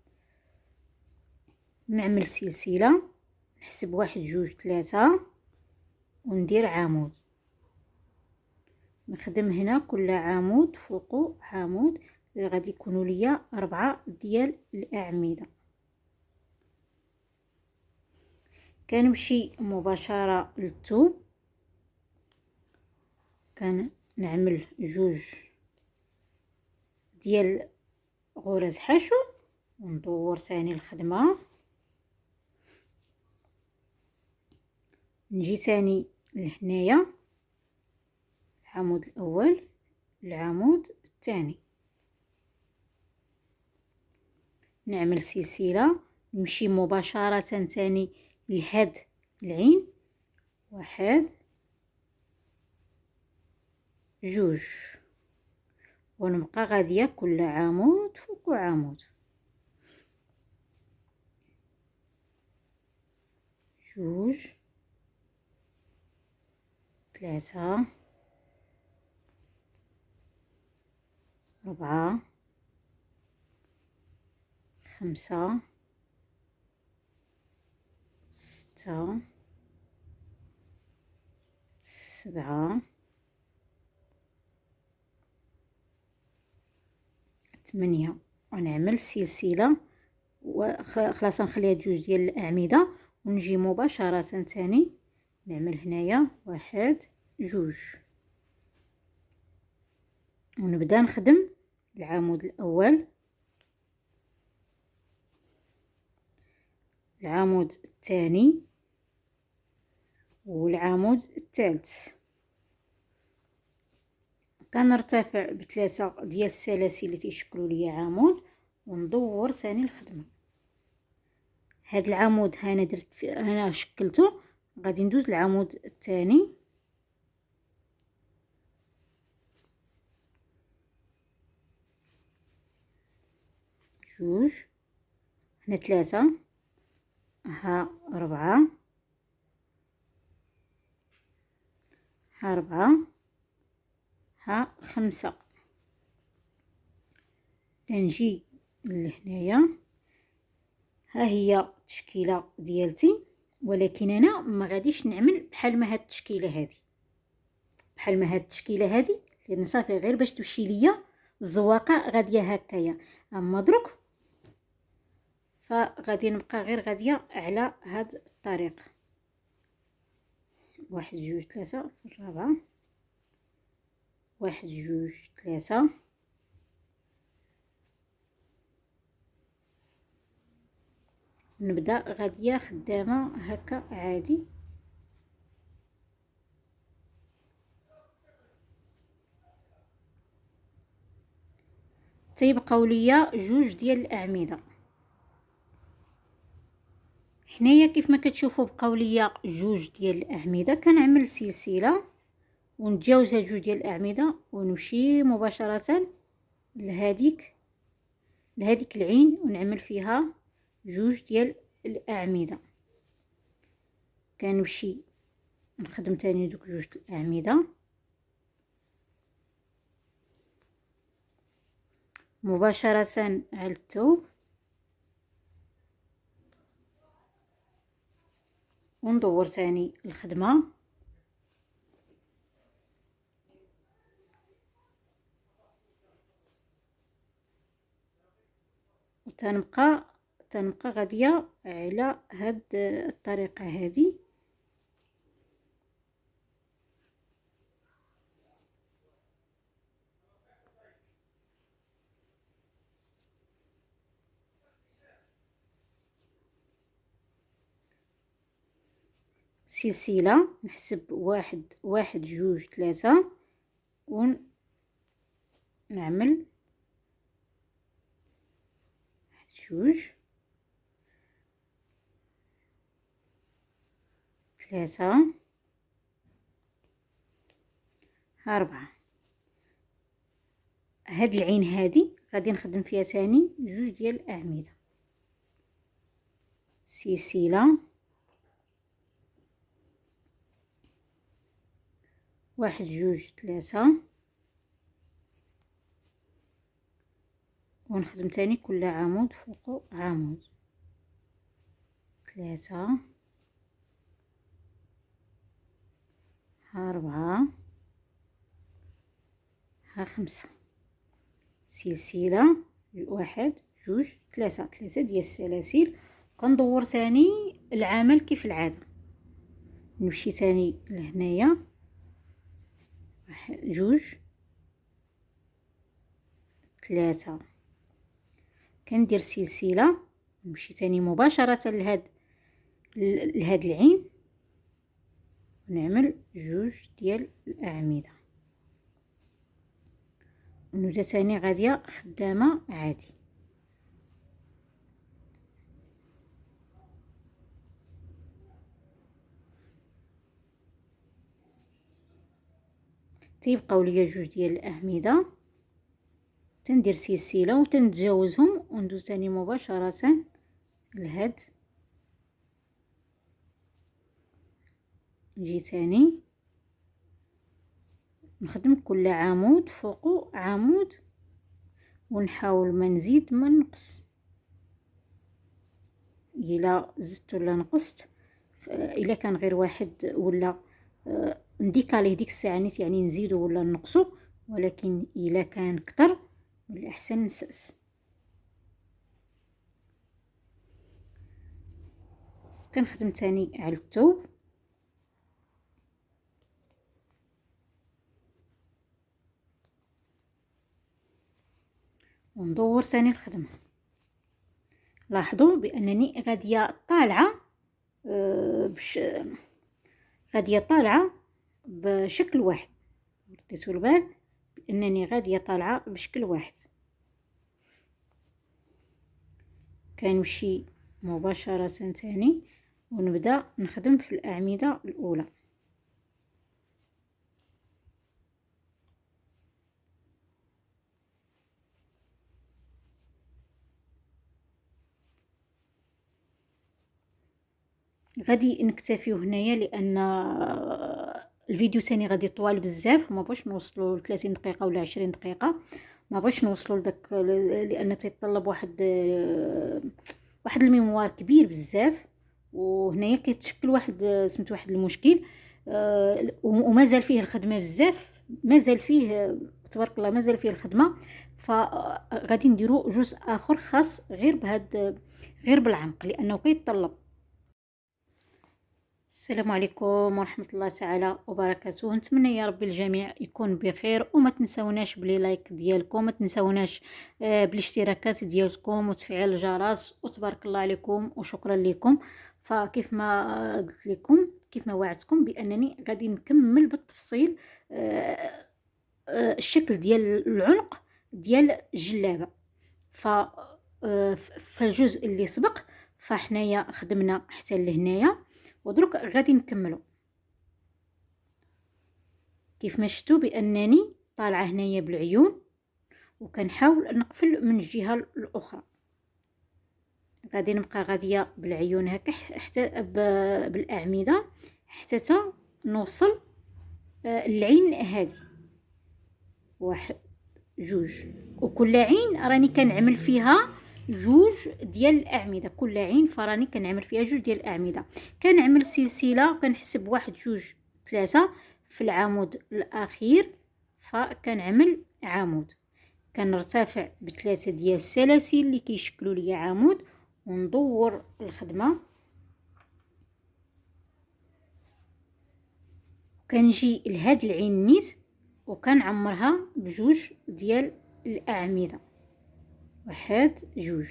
نعمل سلسله، نحسب واحد جوج 3 وندير عمود، نخدم هنا كل عمود فوقه عمود، غادي يكونوا ليا 4 ديال الاعمده. كنمشي مباشره للثوب، كنعمل جوج ديال غرز حشو وندور ثاني الخدمه، نجي ثاني لهنايا العمود الاول، العمود الثاني، نعمل سلسله، نمشي مباشره ثاني لهاد العين، واحد جوج، ونبقى غاديه كل عمود فوق عمود، جوج 3 4 5 6 7 8، ونعمل سلسله وخلاص نخليها جوج ديال الاعمده، ونجي مباشره ثاني نعمل هنايا واحد جوج، ونبدا نخدم العمود الاول، العمود الثاني، والعمود الثالث. كنرتفع بثلاثه ديال السلاسل اللي تيشكلوا لي عمود، وندور ثاني الخدمه. هاد العمود انا درت انا شكلته، غادي ندوز العمود الثاني، جوج، هنا ثلاثه، ها ربعه، ها ربعه، ها خمسة. تنجي لهنايا، ها هي التشكيله ديالتي، ولكن انا ما غاديش نعمل بحال ما هاد التشكيله هادي، بحال ما هاد التشكيله هادي، لان صافي غير باش تمشي ليا الزواقه غاديه هكايا. اما درك فغادي نبقى غير غاديه على هاد الطريقه، واحد جوج ثلاثه في الرابعه، واحد جوج ثلاثه، نبدا غاديه خدامه هكا عادي. تيبقاو ليا جوج ديال الاعمده. حنايا كيف ما كتشوفوا بقاو ليا جوج ديال الاعمده، كنعمل سلسله ونتجاوزها جوج ديال الاعمده، ونمشي مباشره لهذيك العين ونعمل فيها جوج ديال الاعمده. كنمشي نخدم تاني دوك جوج الاعمده مباشره على الثوب، وندور تاني الخدمه. وتنبقى غاديه على هاد الطريقه هذه. سلسله نحسب واحد جوج ثلاثه، ونعمل جوج ثلاثه أربعة. هاد العين هادي غادي نخدم فيها ثاني جوج ديال الاعمده، سلسله، واحد جوج ثلاثه، ونخدم تاني كل عمود فوق عمود، ثلاثه، ها ربعه، ها خمسة، سلسله، واحد جوج ثلاثه ديال السلاسل. كندور تاني العمل كيف العاده، نمشي تاني لهنايا، واحد جوج ثلاثه، كندير سلسله، نمشي تاني مباشره لهاد العين، ونعمل جوج ديال الاعمده، ونبدا تاني غاديه خدامه عادي. تيبقاو ليا جوج ديال الاعمده، تندير سلسله وتنتجاوزهم، وندوز تاني مباشره لهاد، نجي تاني نخدم كل عمود فوق عمود، ونحاول ما نزيد ما نقص. الا زدت ولا نقصت، الا كان غير واحد ولا نديكاليه ديك الساعه نيت، يعني نزيدو ولا نقصو، ولكن الا كان كتر من الاحسن نسقس. كنخدم تاني على الثوب، وندور ثاني الخدمه. لاحظوا بانني غاديه طالعه غاديه طالعه بشكل واحد. رديتوا البال بانني غاديه طالعه بشكل واحد. كنمشي مباشره ثاني ونبدا نخدم في الاعمده الاولى. غادي نكتفيو هنايا لان الفيديو ثاني غادي يطول بزاف، ما بغيتش نوصلوا ل 30 دقيقه ولا 20 دقيقه، ما بغيتش نوصلوا لداك لان تيطلب واحد الميموار كبير بزاف. وهنايا كيتشكل واحد سميت واحد المشكل، ومازال فيه الخدمه بزاف، مازال فيه تبارك الله مازال فيه الخدمه. فغادي نديرو جزء اخر خاص غير بالعنق لانه كيتطلب. السلام عليكم ورحمه الله تعالى وبركاته. نتمنى يا رب الجميع يكون بخير، وما تنسوناش بلي لايك ديالكم، ما تنسوناش بالاشتراكات ديالكم وتفعيل الجرس، وتبارك الله عليكم وشكرا لكم. فكيف ما قلت لكم، كيف ما وعدتكم بانني غادي نكمل بالتفصيل الشكل ديال العنق ديال الجلابه. في الجزء اللي سبق فحنايا خدمنا حتى لهنايا، ودرك غادي نكملو. كيف ما شفتوا بانني طالعه هنايا بالعيون، وكنحاول نقفل من الجهه الاخرى. غادي نبقى غاديه بالعيون هكا حتى بالاعمده حتى نوصل العين هذه. واحد جوج، وكل عين راني كنعمل فيها جوج ديال الاعمده. كل عين فراني كنعمل فيها جوج ديال الاعمده. كنعمل سلسله وكنحسب واحد جوج ثلاثه في العمود الاخير، فكنعمل عمود. كنرتفع بثلاثه ديال السلاسل اللي كيشكلوا لي عمود، وندور الخدمه. كنجي لهاد العين نيت وكنعمرها بجوج ديال الاعمده، واحد جوج،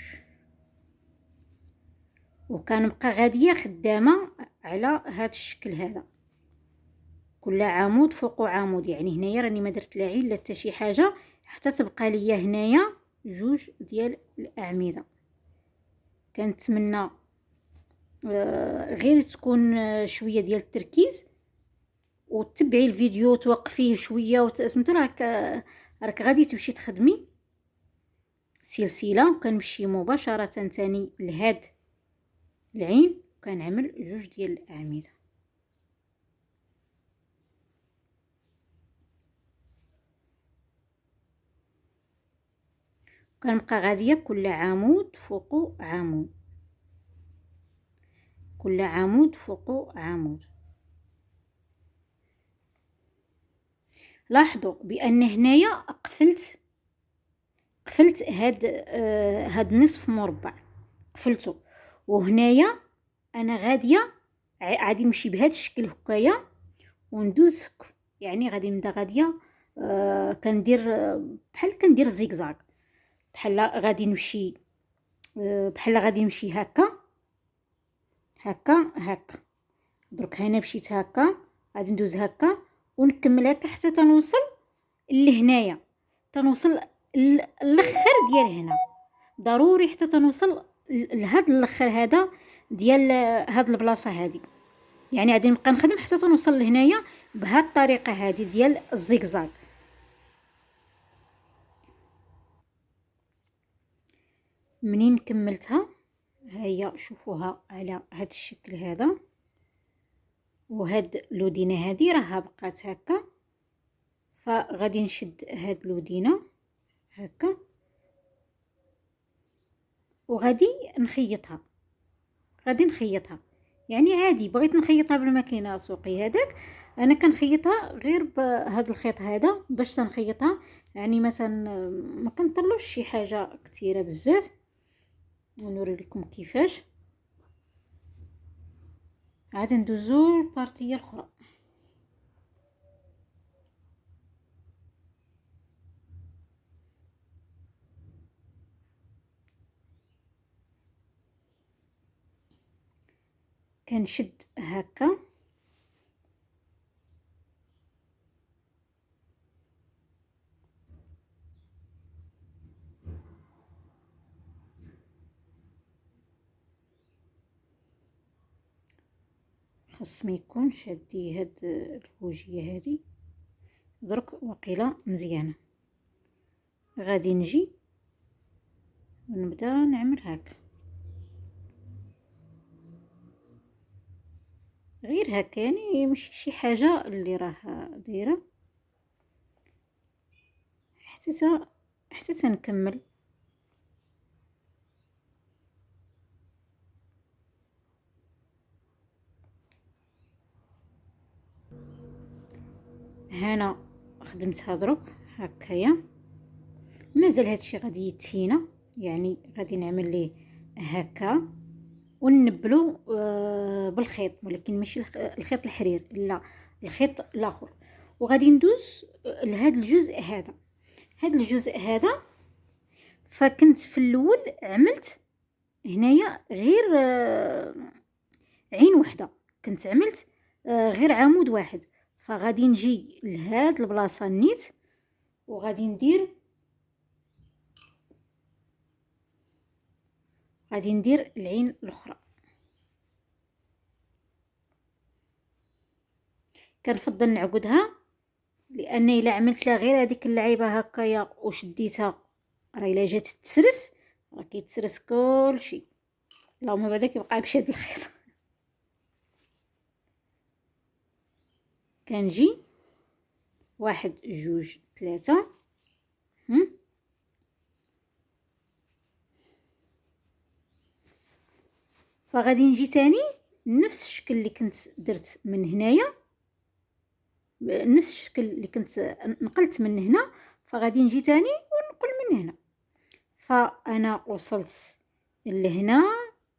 وكنبقى غاديه خدامه على هذا الشكل هذا. كل عمود فوق عمود، يعني هنايا راني ما درت لا عين لا حتى شي حاجه حتى تبقى ليا هنايا جوج ديال الاعمده. كنتمنى غير تكون شويه ديال التركيز وتتبعي الفيديو توقفيه شويه وتسمتو راك غادي تمشي تخدمي سلسله. وكنمشي مباشره ثاني لهاد العين وكنعمل جوج ديال الاعمده. كنبقى غاديه كل عمود فوق عمود، كل عمود فوق عمود. لاحظوا بان هنايا قفلت هاد نصف مربع قفلته، وهنايا انا غاديه عادي نمشي بهذا الشكل هكايا وندوز، يعني غادي نبدا غاديه كندير بحال كندير زيكزاك، بحال غادي نمشي هكا هكا هكا. درك هنا مشيت هكا، غادي ندوز هكا ونكمل هكا حتى تنوصل لهنايا، تنوصل الاخر ديال هنا. ضروري حتى تنوصل لهاد الاخر هذا ديال هاد البلاصه هذه. يعني غادي نبقى نخدم حتى تنوصل لهنايا بهاد الطريقه هذه ديال الزيكزاك. منين كملتها هيا شوفوها على هاد الشكل هذا، وهاد لودينه هذه راها بقات هكا. فغادي نشد هاد لودينه هكا وغادي نخيطها. يعني عادي بغيت نخيطها بالماكينه السوقيه هذاك، انا كنخيطها غير بهذا الخيط هذا باش تنخيطها. يعني مثلا ما كنطلبش شي حاجه كثيره بزاف. نوري لكم كيفاش. عاد ندوزو البارتيه الاخرى. كنشد هكا خاص ما يكونش هادي هاد البوجيه هادي درك وقيله مزيانه. غادي نجي ونبدا نعمل هكا غير هكا، يعني ماشي شي حاجه اللي راه دايره حتى تنكمل. هنا خدمتها درك هكايا، مازال هادشي غادي يتفينا، يعني غادي نعمل ليه هكا ونبلو بالخيط، ولكن ماشي الخيط الحرير، لا الخيط الاخر. وغادي ندوز لهاد الجزء هذا، هاد الجزء هذا فكنت في الاول عملت هنايا غير عين وحده، كنت عملت غير عمود واحد. فغادي نجي لهاد البلاصه نيت وغادي ندير العين الاخرى. كنفضل نعقدها، لان الا عملت لها غير هذيك اللعيبه هكايا وشديتها راه الا جات تسرس راه كيتسرس كلشي، اللهم بعدا كيبقى بشد الخيط. كنجي واحد جوج ثلاثة، فغادي نجي تاني نفس الشكل اللي كنت درت من هنايا، نفس الشكل اللي كنت نقلت من هنا، فغادي نجي تاني ونقل من هنا. فانا وصلت لهنا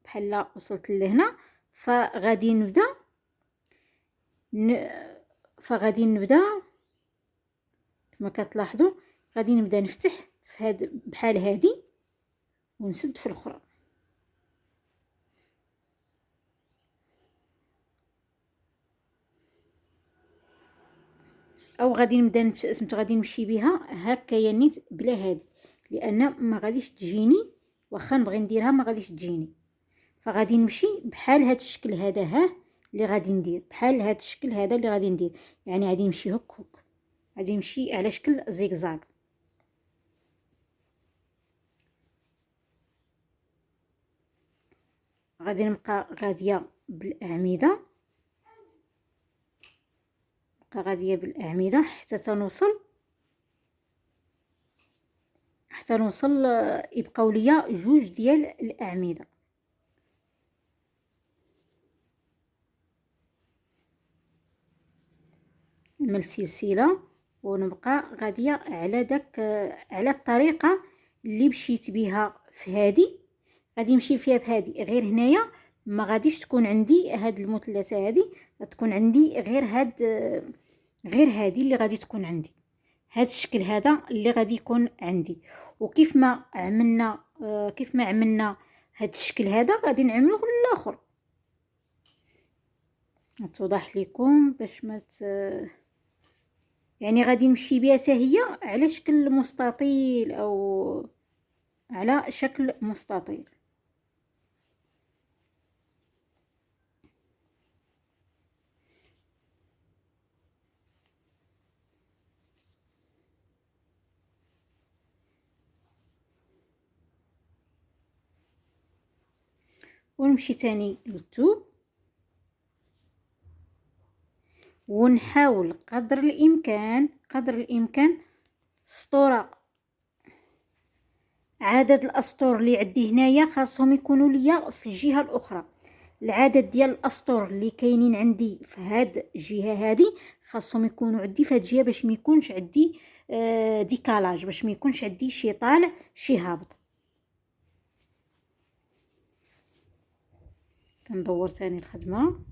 بحال وصلت لهنا، فغادي نبدا كما كتلاحظوا غادي نبدا نفتح في هاد بحال هادي ونسد في الاخرى. او غادي نبدا غادي نمشي بها هكايا نيت بلا هادي، لان ما غاديش تجيني، واخا نبغي نديرها ما غاديش تجيني. فغادي نمشي بحال هاد الشكل هذا، اللي غادي ندير بحال هاد الشكل هذا اللي غادي ندير، يعني غادي نمشي هك غادي نمشي على شكل زيكزاك. غادي نبقى غاديه بالاعمده، حتى تنوصل يبقاو ليا جوج ديال الاعمده. نعمل سلسله ونبقى غاديه على الطريقه اللي مشيت بها في هذه، غادي نمشي فيها بهذه. غير هنايا ما غاديش تكون عندي هاد المثلثه هذه، غتكون عندي غير هذه اللي غادي تكون عندي، هاد الشكل هذا اللي غادي يكون عندي. وكيف ما عملنا هاد الشكل هذا غادي نعملوه للاخر. توضح لكم باش ما يعني غادي نمشي بها حتى هي على شكل مستطيل او على شكل مستطيل. ونمشي تاني للثوب ونحاول قدر الامكان سطوره. عدد الاسطور اللي عندي هنايا خاصهم يكونوا ليا في الجهه الاخرى. العدد ديال الاسطور اللي كاينين عندي في هاد الجهه هذه خاصهم يكونوا عندي في هاد الجهه، باش ما يكونش عندي ديكالاج، باش ما يكونش عندي شي طالع شي هابط. كندور تاني الخدمه.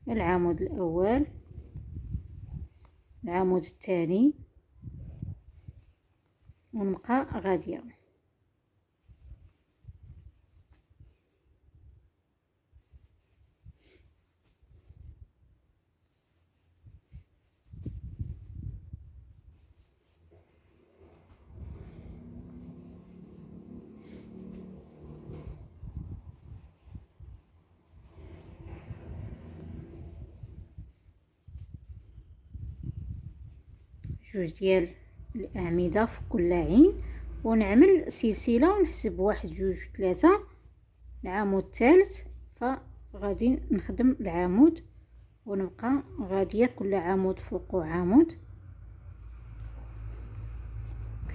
العمود الاول، العمود الثاني، ونبقى غاديه. جوج ديال الاعمده في كل عين، ونعمل سلسله ونحسب 1 2 3 العمود الثالث. فغادي نخدم العمود ونبقى غاديه كل عمود فوقه عمود،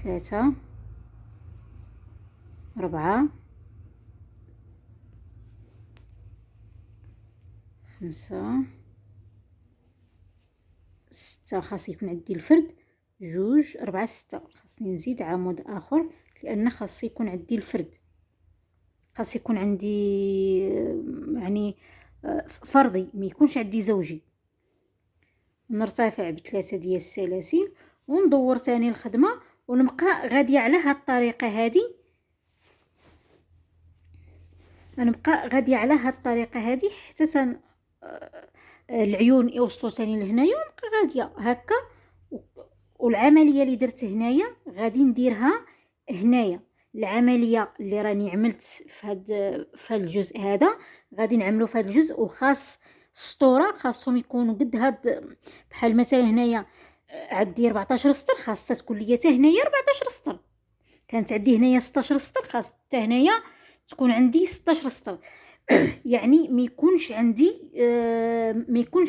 3 4 5 6. خاص يكون عندي الفرد 2 4 6. خاصني نزيد عمود اخر لان خاص يكون عندي الفرد، خاص يكون عندي يعني فردي، ما يكونش عندي زوجي. نرتفع ب3 ديال السلاسل وندور تاني الخدمه ونبقى غاديه على هاد الطريقه هذه. نبقى غاديه على هاد الطريقه هذه حتى العيون يوصلوا تاني لهنايا، ونبقى غاديه هكا. والعمليه اللي درت هنايا غادي نديرها هنايا. العمليه اللي راني عملت في هاد الجزء هذا غادي نعملو في هاد الجزء. وخاص السطوره خاصهم يكونوا قد هاد، بحال مثلا هنايا عندي 14 سطر، خاص تكون ليا حتى هنايا 14 سطر. كانت عندي هنايا 16 سطر، خاص حتى هنايا تكون عندي 16 سطر. يعني ما يكونش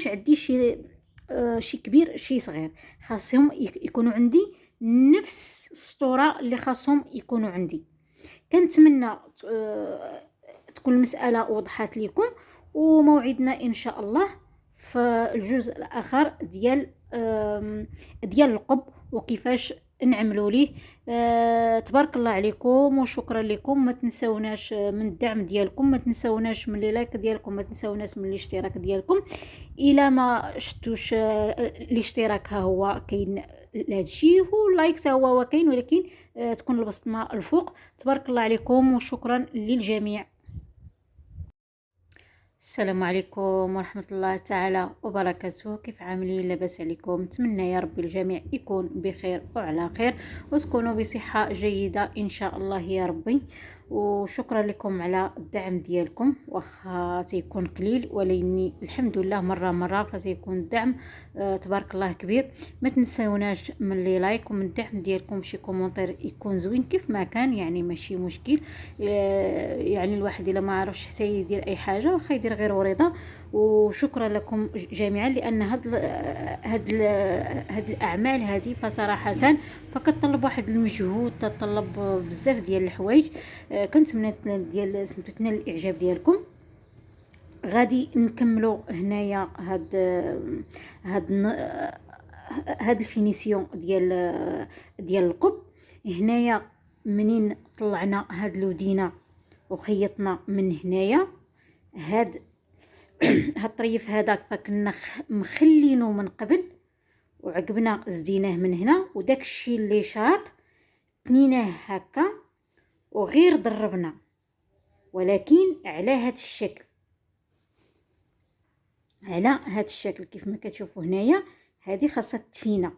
عندي شي كبير شي صغير، خاصهم يكونوا عندي نفس السطوره اللي خاصهم يكونوا عندي. كنتمنى تكون المساله وضحت لكم، وموعدنا ان شاء الله في الجزء الاخر ديال القب وكيفاش نعملوا ليه. تبارك الله عليكم وشكرا لكم. ما تنسوناش من الدعم ديالكم، ما تنسوناش من اللايك ديالكم، ما تنسوناش من الاشتراك ديالكم. الى ما شفتوش الاشتراك ها هو كاين لهادشي، واللايك حتى هو كاين، ولكن تكون البسطه الفوق. تبارك الله عليكم وشكرا للجميع. السلام عليكم ورحمة الله تعالى وبركاته. كيف عاملين؟ لاباس عليكم؟ نتمنى يا ربي الجميع يكون بخير وعلى خير وتكونوا بصحة جيدة إن شاء الله يا ربي. وشكرا لكم على الدعم ديالكم، واخا تيكون قليل ولكن الحمد لله مرة فتيكون الدعم تبارك الله كبير. ما تنسوناش من لي لايك ومن الدعم ديالكم، شي كومونتير يكون زوين كيف ما كان، يعني ماشي مشكل. يعني الواحد الا ما عرفش حتى يدير اي حاجه واخا يدير غير ورضا. وشكرا لكم جميعا، لان هاد الاعمال هذه فصراحه فكتطلب واحد المجهود، تطلب بزاف ديال الحوايج. كنتمنى ديال سمتنا الاعجاب ديالكم. غادي نكملوا هنايا هاد الفينيسيون ديال القب. هنايا منين طلعنا هاد الودينه وخيطنا من هنايا هاد الطريف هذاك فكنا مخلينه من قبل، وعقبنا زديناه من هنا، وداك الشيء اللي شاط تنيناه هكا وغير ضربنا، ولكن على هاد الشكل، على هاد الشكل كيف ما كتشوفوا هنايا. هذه خاصها تفينه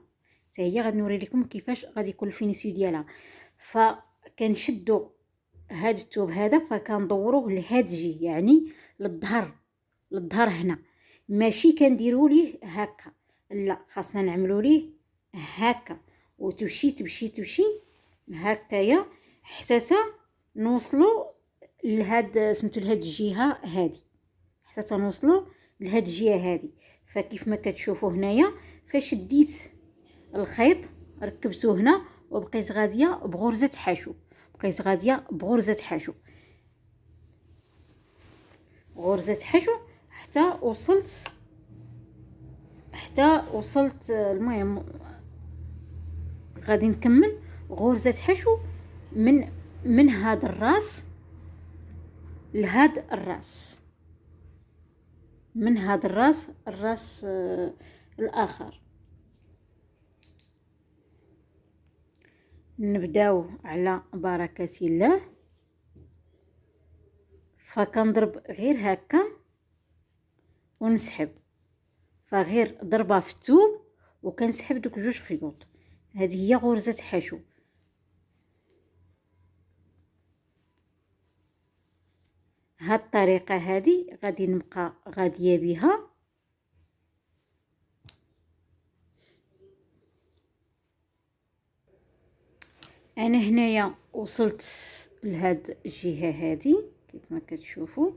حتى هي، غادي نوري لكم كيفاش غادي يكون الفينيسيو ديالها. فكنشدوا هاد الثوب هذا فكندوروه لهاد الجهه، يعني للظهر هنا، ماشي كنديروا ليه هكا، لا خاصنا نعملوا ليه هكا وتمشي هكايا حتى نوصلوا لهاد سميتو لهاد الجهه هذه، حتى نوصلوا لهاد الجهه هذه. فكيف ما كتشوفوا هنايا فشديت الخيط ركبته هنا وبقيت غاديه بغرزه حشو، غرزه حشو حتى وصلت المهم غادي نكمل غرزه حشو من هذا الراس لهاد الراس، من هذا الراس الاخر. نبداو على بركه الله. فكنضرب غير هكا ونسحب، فغير ضربه في الثوب وكنسحب دوك 2 خيوط. هذه هي غرزه حشو. هاد الطريقه هذه غادي نبقى غاديه بها انا هنايا وصلت لهاد الجهه هذه كيف ما كتشوفوا،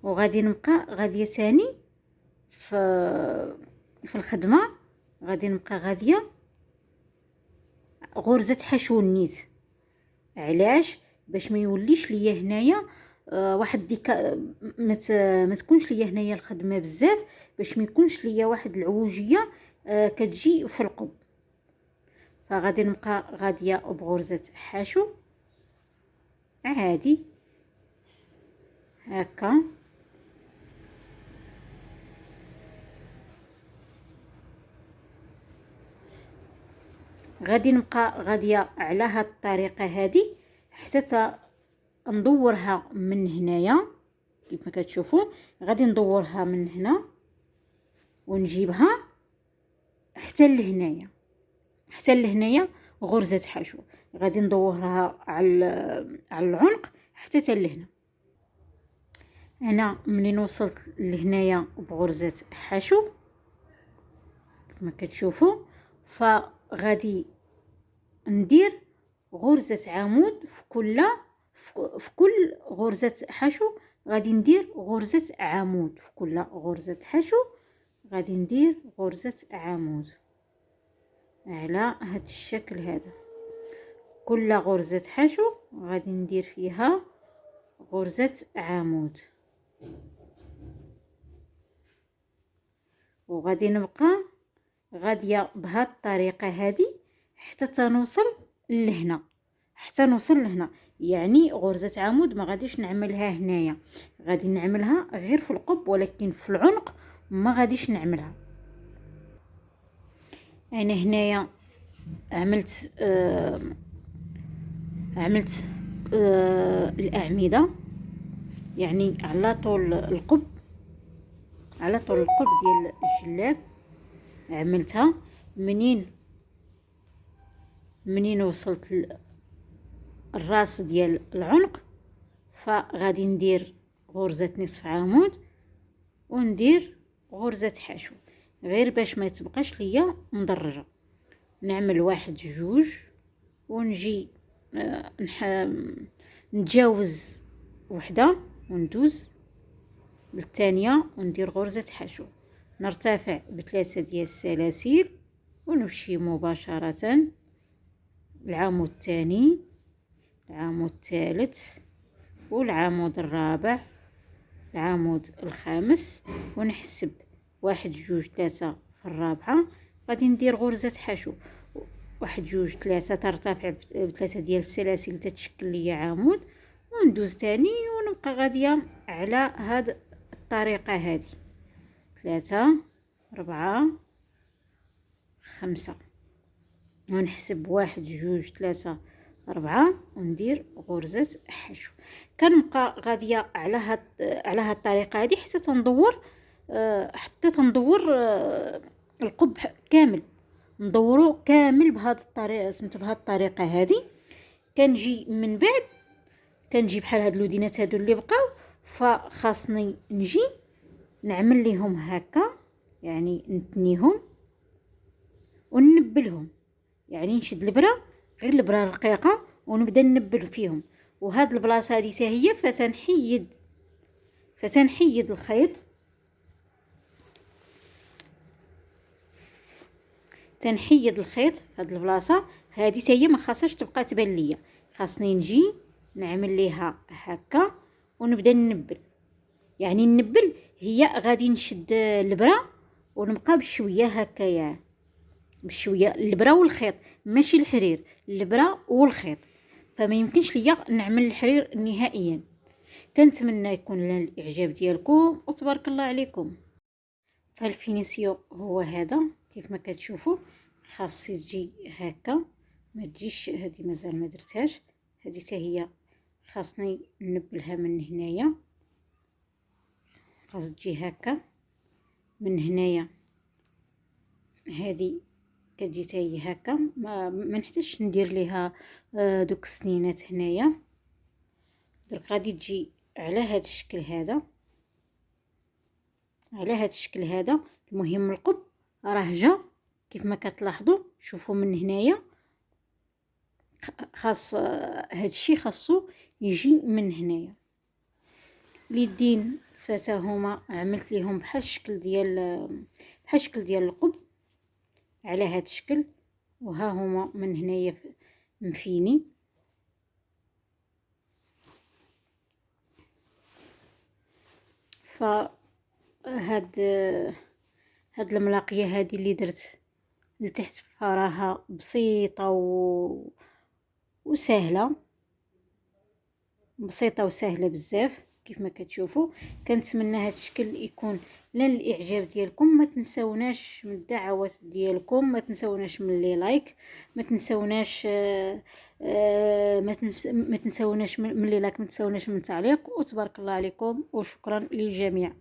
وغادي نبقى غاديه ثاني في الخدمه، غادي نبقى غاديه غرزه حشو النيت. علاش؟ باش ما يوليش ليا هنايا واحد ديك ما تكونش ليا هنايا الخدمه بزاف، باش ما يكونش ليا واحد العوجيه كتجي في القب. فغادي نبقى غاديه بغرزه حشو عادي هكا، غادي نبقى غاديه على هاد الطريقه هذه حتى ندورها من هنايا كيف ما كتشوفوا. غادي ندورها من هنا ونجيبها حتى لهنايا، حتى لهنايا غرزه حشو. غادي ندورها على العنق حتى لهنا. انا منين وصلت لهنايا بغرزه حشو كما كتشوفوا، فغادي ندير غرزه عمود في كل غرزه حشو. غادي ندير غرزه عمود في كل غرزه حشو، غادي ندير غرزه عمود على هذا الشكل هذا. كل غرزه حشو غادي ندير فيها غرزه عمود، وغادي نبقى غاديه بهذه الطريقه هذه حتى تنوصل لهنا، حتى نوصل لهنا. يعني غرزه عمود ما غاديش نعملها هنايا، غادي نعملها غير في القب، ولكن في العنق ما غاديش نعملها. انا هنايا عملت الاعمده، يعني على طول القب، على طول القب ديال الجلاب عملتها. منين وصلت الراس ديال العنق، فغادي ندير غرزه نصف عمود وندير غرزه حشو، غير باش ما تبقاش ليا مدرجه. نعمل واحد جوج ونجي نتجاوز وحده وندوز بالثانيه وندير غرزه حشو، نرتفع بثلاثه ديال السلاسل ونمشي مباشره العمود الثاني، العمود الثالث، والعمود الرابع، العمود الخامس، ونحسب واحد جوج ثلاثة في الرابعة. غادي ندير غرزة حشو واحد جوج ثلاثة، ترتفع بثلاثة ديال السلاسل تتشكل لي عمود، وندوز تاني ونبقى غادية على هاد الطريقة هذه. ثلاثة، ربعة، خمسة، ونحسب واحد جوج ثلاثة أربعة وندير غرزة حشو. كنبقى غادية على هاد الطريقة هذه حتى تندور القب كامل، ندورو كامل بهاد الطريقة، سميتو بهاد الطريقة هذه. كنجي من بعد كنجي بحال هاد اللودينات هادو اللي بقاو، فخاصني نجي نعمل ليهم هكا، يعني نتنيهم وننبلهم، يعني نشد البرة، غير البرة رقيقة، ونبدا ننبل فيهم. وهاد البلاصه هذه حتى هي فتنحيد الخيط، تنحيد الخيط في هاد البلاصه هذه حتى هي، ما خاصهاش تبقى تبان ليا. خاصني نجي نعمل ليها هكا ونبدا ننبل. يعني النبل هي غادي نشد البرة ونبقى بشويه هكايا، بشويه البرة والخيط، ماشي الحرير، البرة والخيط. فما يمكنش ليا نعمل الحرير نهائيا. كنتمنى يكون لنا الاعجاب ديالكم وتبارك الله عليكم. فالفينيسيو هو هذا كيف ما كتشوفوا. خاصي تجي هكا، ما تجيش هذه مازال ما درتهاش، هذه حتى هي خاصني نبلها من هنايا، خاص تجي هكا من هنايا. هذه كتجي حتى هي هكا، ما نحتاجش ندير ليها دوك السنينات هنايا. درك غادي تجي على هذا الشكل هذا، على هذا الشكل هذا. المهم القب راه جا كيف ما كتلاحظوا. شوفوا من هنايا خاص هاد الشيء خاصو يجي من هنايا. اليدين فتاهما عملت ليهم بحال الشكل ديال القب على هاد الشكل، وها هما من هنايا مفيني. فهاد هاد الملاقيه هذه اللي درت لتحت فراها بسيطه وسهله، بسيطه وسهله بزاف كيف ما كتشوفوا. كنتمنى هاد الشكل يكون للاعجاب ديالكم. ما تنساوناش من الدعوات ديالكم، ما تنساوناش من لي لايك، ما تنساوناش ما تنساوناش من لي لايك، ما تنساوناش من تعليق. وتبارك الله عليكم وشكرا للجميع.